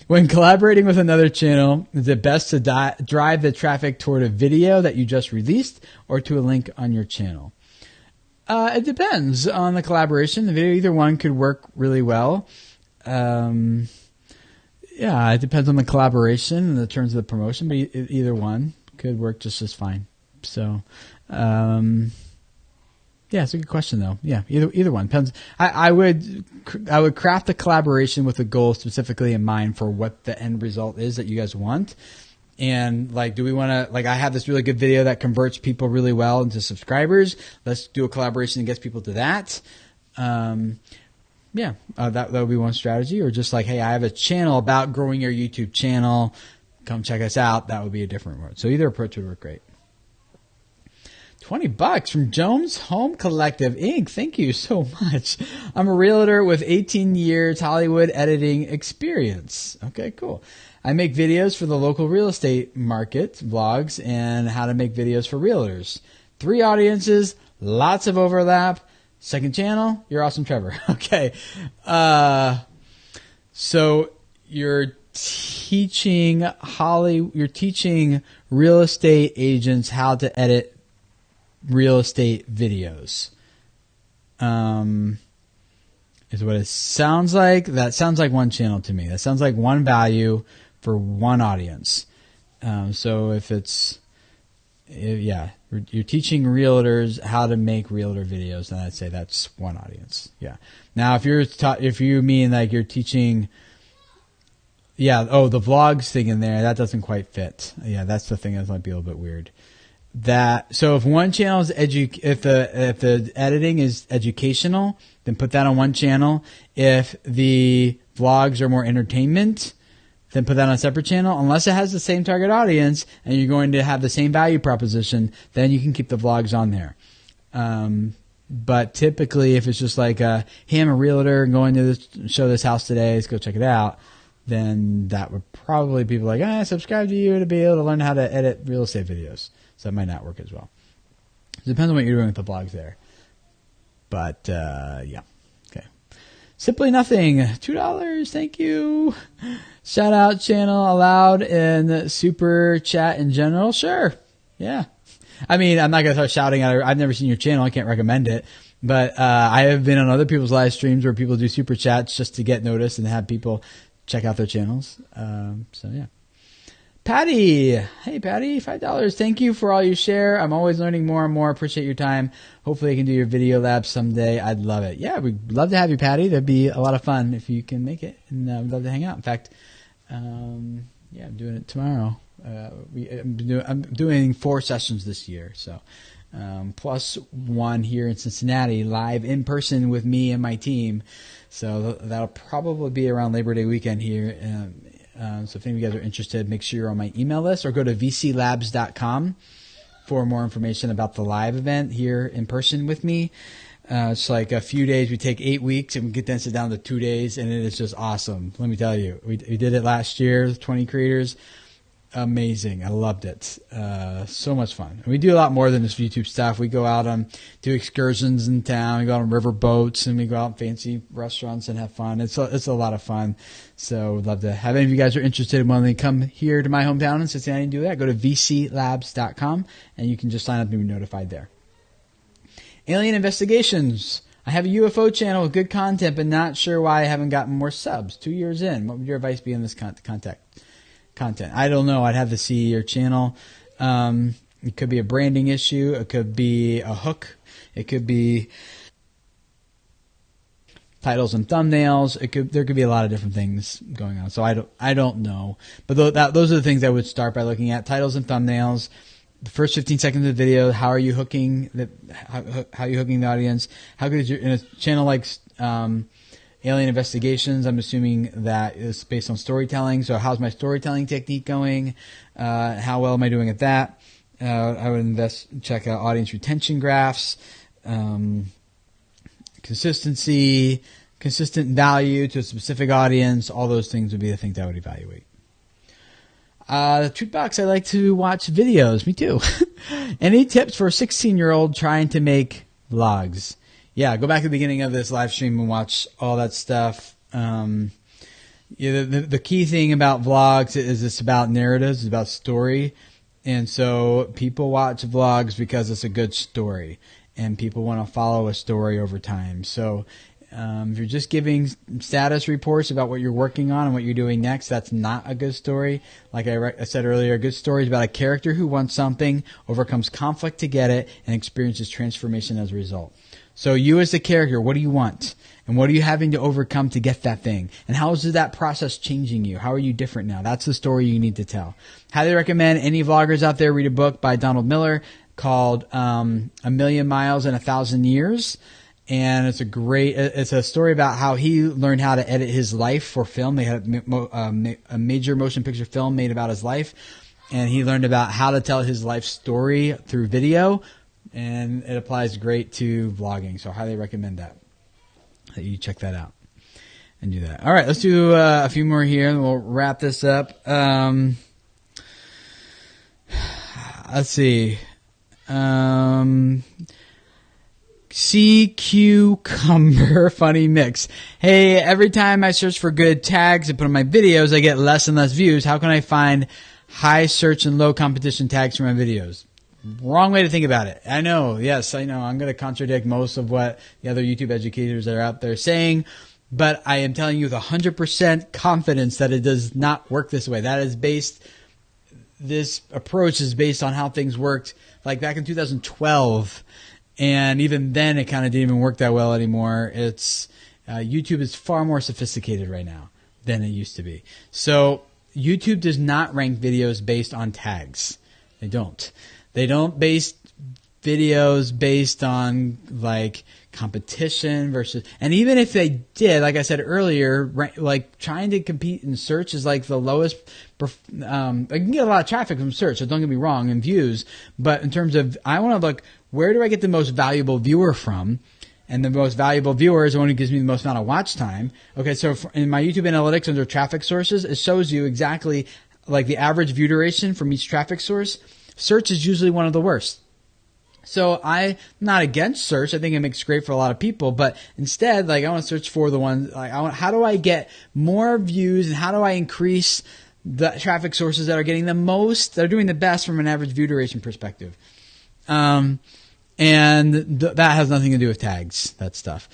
When collaborating with another channel, is it best to drive the traffic toward a video that you just released or to a link on your channel? It depends on the collaboration. The video, either one could work really well. Yeah, it depends on the collaboration and the terms of the promotion, but either one could work just as fine. So, yeah, it's a good question though. Yeah, either one depends. I would craft the collaboration with a goal specifically in mind for what the end result is that you guys want. And do we want to, I have this really good video that converts people really well into subscribers. Let's do a collaboration that gets people to that. Yeah, that would be one strategy. Or just hey, I have a channel about growing your YouTube channel. Come check us out. That would be a different word. So either approach would work great. $20 from Jones Home Collective Inc. Thank you so much. I'm a realtor with 18 years Hollywood editing experience. Okay, cool. I make videos for the local real estate market, vlogs, and how to make videos for realtors. 3 audiences, lots of overlap. Second channel, you're awesome, Trevor. Okay. So you're teaching real estate agents how to edit real estate videos, is what it sounds like. That sounds like one channel to me. That sounds like one value for one audience. So if you're teaching realtors how to make realtor videos, then I'd say that's one audience. Yeah. Now, if you mean you're teaching, the vlogs thing in there, that doesn't quite fit. Yeah, that's the thing that might be a little bit weird. So if one channel is if the editing is educational, then put that on one channel. If the vlogs are more entertainment, then put that on a separate channel. Unless it has the same target audience and you're going to have the same value proposition, then you can keep the vlogs on there. But typically, if it's just hey, I'm a realtor and going to show this house today, let's go check it out, then that would probably be subscribe to you to be able to learn how to edit real estate videos. So that might not work as well. It depends on what you're doing with the blogs there. But, yeah. Okay. Simply Nothing. $2. Thank you. Shout out channel allowed in super chat in general. Sure. Yeah. I mean, I'm not going to start shouting at I've never seen your channel. I can't recommend it. But, I have been on other people's live streams where people do super chats just to get noticed and have people check out their channels. So yeah. Patty. Hey, Patty, $5. Thank you for all you share. I'm always learning more and more. Appreciate your time. Hopefully I can do your video lab someday. I'd love it. Yeah, we'd love to have you, Patty. That'd be a lot of fun if you can make it. And we'd love to hang out. In fact, I'm doing it tomorrow. I'm doing 4 sessions this year. So, plus 1 here in Cincinnati, live in person with me and my team. So that'll probably be around Labor Day weekend here. So if any of you guys are interested, make sure you're on my email list or go to vclabs.com for more information about the live event here in person with me. It's a few days. We take 8 weeks and we condense it down to 2 days, and it is just awesome. Let me tell you, we did it last year, 20 creators. amazing. I loved it. So much fun. And we do a lot more than just YouTube stuff. We go out on do excursions in town. We go out on river boats, and we go out in fancy restaurants and have fun. It's a lot of fun. So we'd love to have any of you guys who are interested in wanting to come here to my hometown in Cincinnati and do that. Go to vclabs.com, and you can just sign up and be notified there. Alien investigations. I have a UFO channel with good content, but not sure why I haven't gotten more subs. 2 years in. What would your advice be on this content? I don't know. I'd have to see your channel. It could be a branding issue. It could be a hook. It could be titles and thumbnails. There could be a lot of different things going on. So I don't know. But those are the things I would start by looking at: titles and thumbnails. The first 15 seconds of the video. How are you hooking how are you hooking the audience? How good is in a channel like Alien Investigations? I'm assuming that is based on storytelling. So how's my storytelling technique going? How well am I doing at that? I would check out audience retention graphs, consistency, consistent value to a specific audience. All those things would be the things I would evaluate. The Truth Box, I like to watch videos. Me too. Any tips for a 16-year-old trying to make vlogs? Yeah, go back to the beginning of this live stream and watch all that stuff. The key thing about vlogs is it's about narratives, it's about story. And so people watch vlogs because it's a good story, and people want to follow a story over time. So if you're just giving status reports about what you're working on and what you're doing next, that's not a good story. Like I said earlier, a good story is about a character who wants something, overcomes conflict to get it, and experiences transformation as a result. So you as the character, what do you want? And what are you having to overcome to get that thing? And how is that process changing you? How are you different now? That's the story you need to tell. Highly recommend any vloggers out there read a book by Donald Miller called A Million Miles in 1,000 Years. And it's a story about how he learned how to edit his life for film. They had a major motion picture film made about his life. And he learned about how to tell his life story through video. And it applies great to vlogging. So I highly recommend that you check that out and do that. All right, let's do a few more here, and we'll wrap this up. Let's see. Sea Cucumber funny mix. Hey, every time I search for good tags and put on my videos, I get less and less views. How can I find high search and low competition tags for my videos? Wrong way to think about it. I know. Yes, I know. I'm going to contradict most of what the other YouTube educators that are out there saying, but I am telling you with 100% confidence that it does not work this way. This approach is based on how things worked like back in 2012. And even then, it kind of didn't even work that well anymore. YouTube is far more sophisticated right now than it used to be. So YouTube does not rank videos based on tags. They don't. They don't base videos based on like competition versus, and even if they did, like I said earlier, like trying to compete in search is like the lowest. I can get a lot of traffic from search, so don't get me wrong, and views. But in terms of, I want to look, where do I get the most valuable viewer from? And the most valuable viewer is the one who gives me the most amount of watch time. Okay, so in my YouTube analytics under traffic sources, it shows you exactly like the average view duration from each traffic source. Search is usually one of the worst. So I'm not against search. I think it makes great for a lot of people, but instead, like I want to search for the ones, like how do I get more views and how do I increase the traffic sources that are getting the most, that are doing the best from an average view duration perspective. That has nothing to do with tags, that stuff.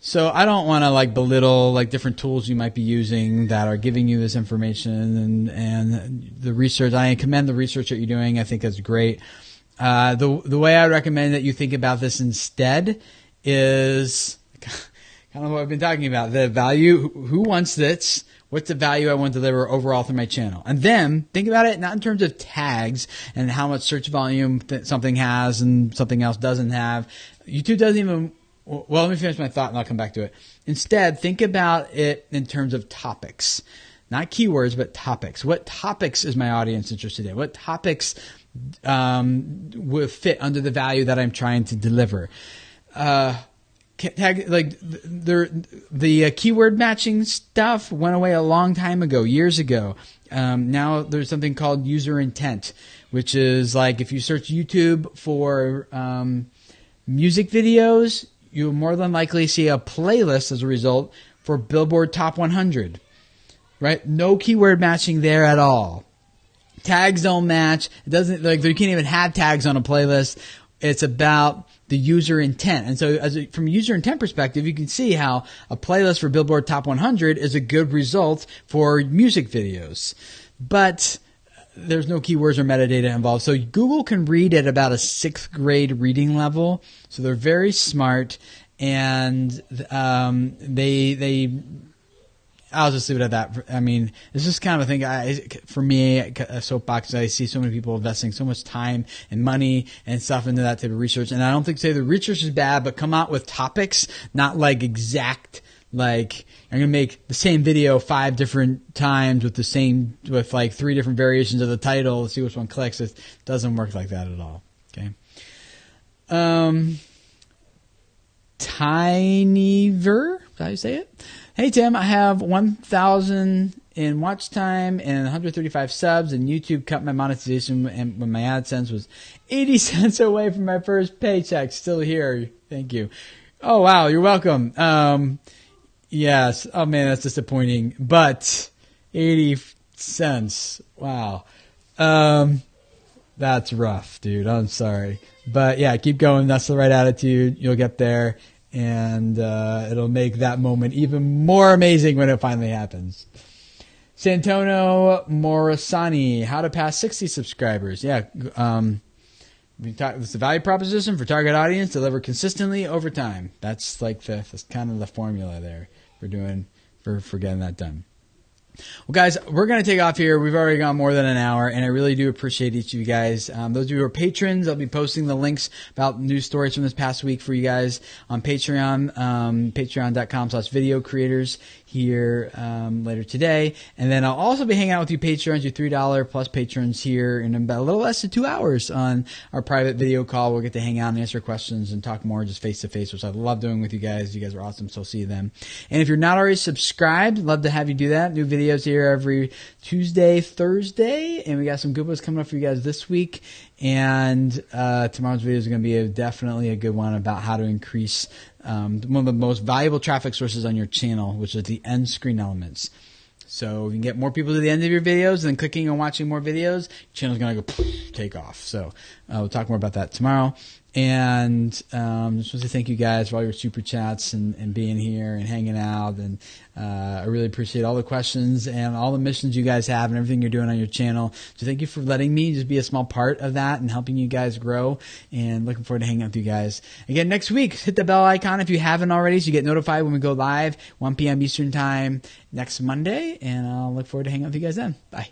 So I don't want to like belittle like different tools you might be using that are giving you this information and the research. I commend the research that you're doing. I think that's great. The way I recommend that you think about this instead is kind of what I've been talking about. The value, who wants this? What's the value I want to deliver overall through my channel? And then think about it not in terms of tags and how much search volume something has and something else doesn't have. YouTube doesn't even, well, let me finish my thought and I'll come back to it. Instead, think about it in terms of topics. Not keywords, but topics. What topics is my audience interested in? What topics will fit under the value that I'm trying to deliver? The keyword matching stuff went away a long time ago, years ago. now there's something called user intent, which is like if you search YouTube for music videos, you'll more than likely see a playlist as a result for Billboard Top 100. Right? No keyword matching there at all. Tags don't match. It doesn't, like, you can't even have tags on a playlist. It's about the user intent. And so from a user intent perspective, you can see how a playlist for Billboard Top 100 is a good result for music videos. But there's no keywords or metadata involved. So Google can read at about a 6th grade reading level. So they're very smart, and I'll just leave it at that. I mean, it's just kind of a thing. For me, a soapbox, I see so many people investing so much time and money and stuff into that type of research. And I don't think, say, the research is bad, but come out with topics, not like exact, like, I'm going to make the same video 5 different times with like 3 different variations of the title to see which one clicks. It doesn't work like that at all. Okay. Tinyver, is that how you say it? Hey Tim, I have 1,000 in watch time and 135 subs, and YouTube cut my monetization when my AdSense was 80 cents away from my first paycheck. Still here. Thank you. Oh wow, you're welcome. Yes. Oh man, that's disappointing. But 80 cents. Wow. That's rough, dude. I'm sorry. But yeah, keep going. That's the right attitude. You'll get there. And it'll make that moment even more amazing when it finally happens. Santono Morisani, how to pass 60 subscribers. Yeah, it's the value proposition for target audience, deliver consistently over time. That's like that's kind of the formula there for getting that done. Well, guys, we're going to take off here. We've already gone more than an hour, and I really do appreciate each of you guys. Those of you who are patrons, I'll be posting the links about news stories from this past week for you guys on Patreon, patreon.com/video creators here later today. And then I'll also be hanging out with you patrons, you $3 plus patrons here in about a little less than 2 hours on our private video call. We'll get to hang out and answer questions and talk more just face to face, which I love doing with you guys. You guys are awesome, so see you then. And if you're not already subscribed, love to have you do that. New videos here every Tuesday, Thursday, and we got some good ones coming up for you guys this week. And tomorrow's video is going to be definitely a good one about how to increase one of the most valuable traffic sources on your channel, which is the end screen elements. So you can get more people to the end of your videos, and clicking and watching more videos, your channel's going to go take off. So we'll talk more about that tomorrow. And just want to thank you guys for all your super chats and being here and hanging out. And I really appreciate all the questions and all the missions you guys have and everything you're doing on your channel. So thank you for letting me just be a small part of that and helping you guys grow. And looking forward to hanging out with you guys again next week. Hit the bell icon if you haven't already, so you get notified when we go live, 1 p.m. Eastern time next Monday. And I'll look forward to hanging out with you guys then. Bye.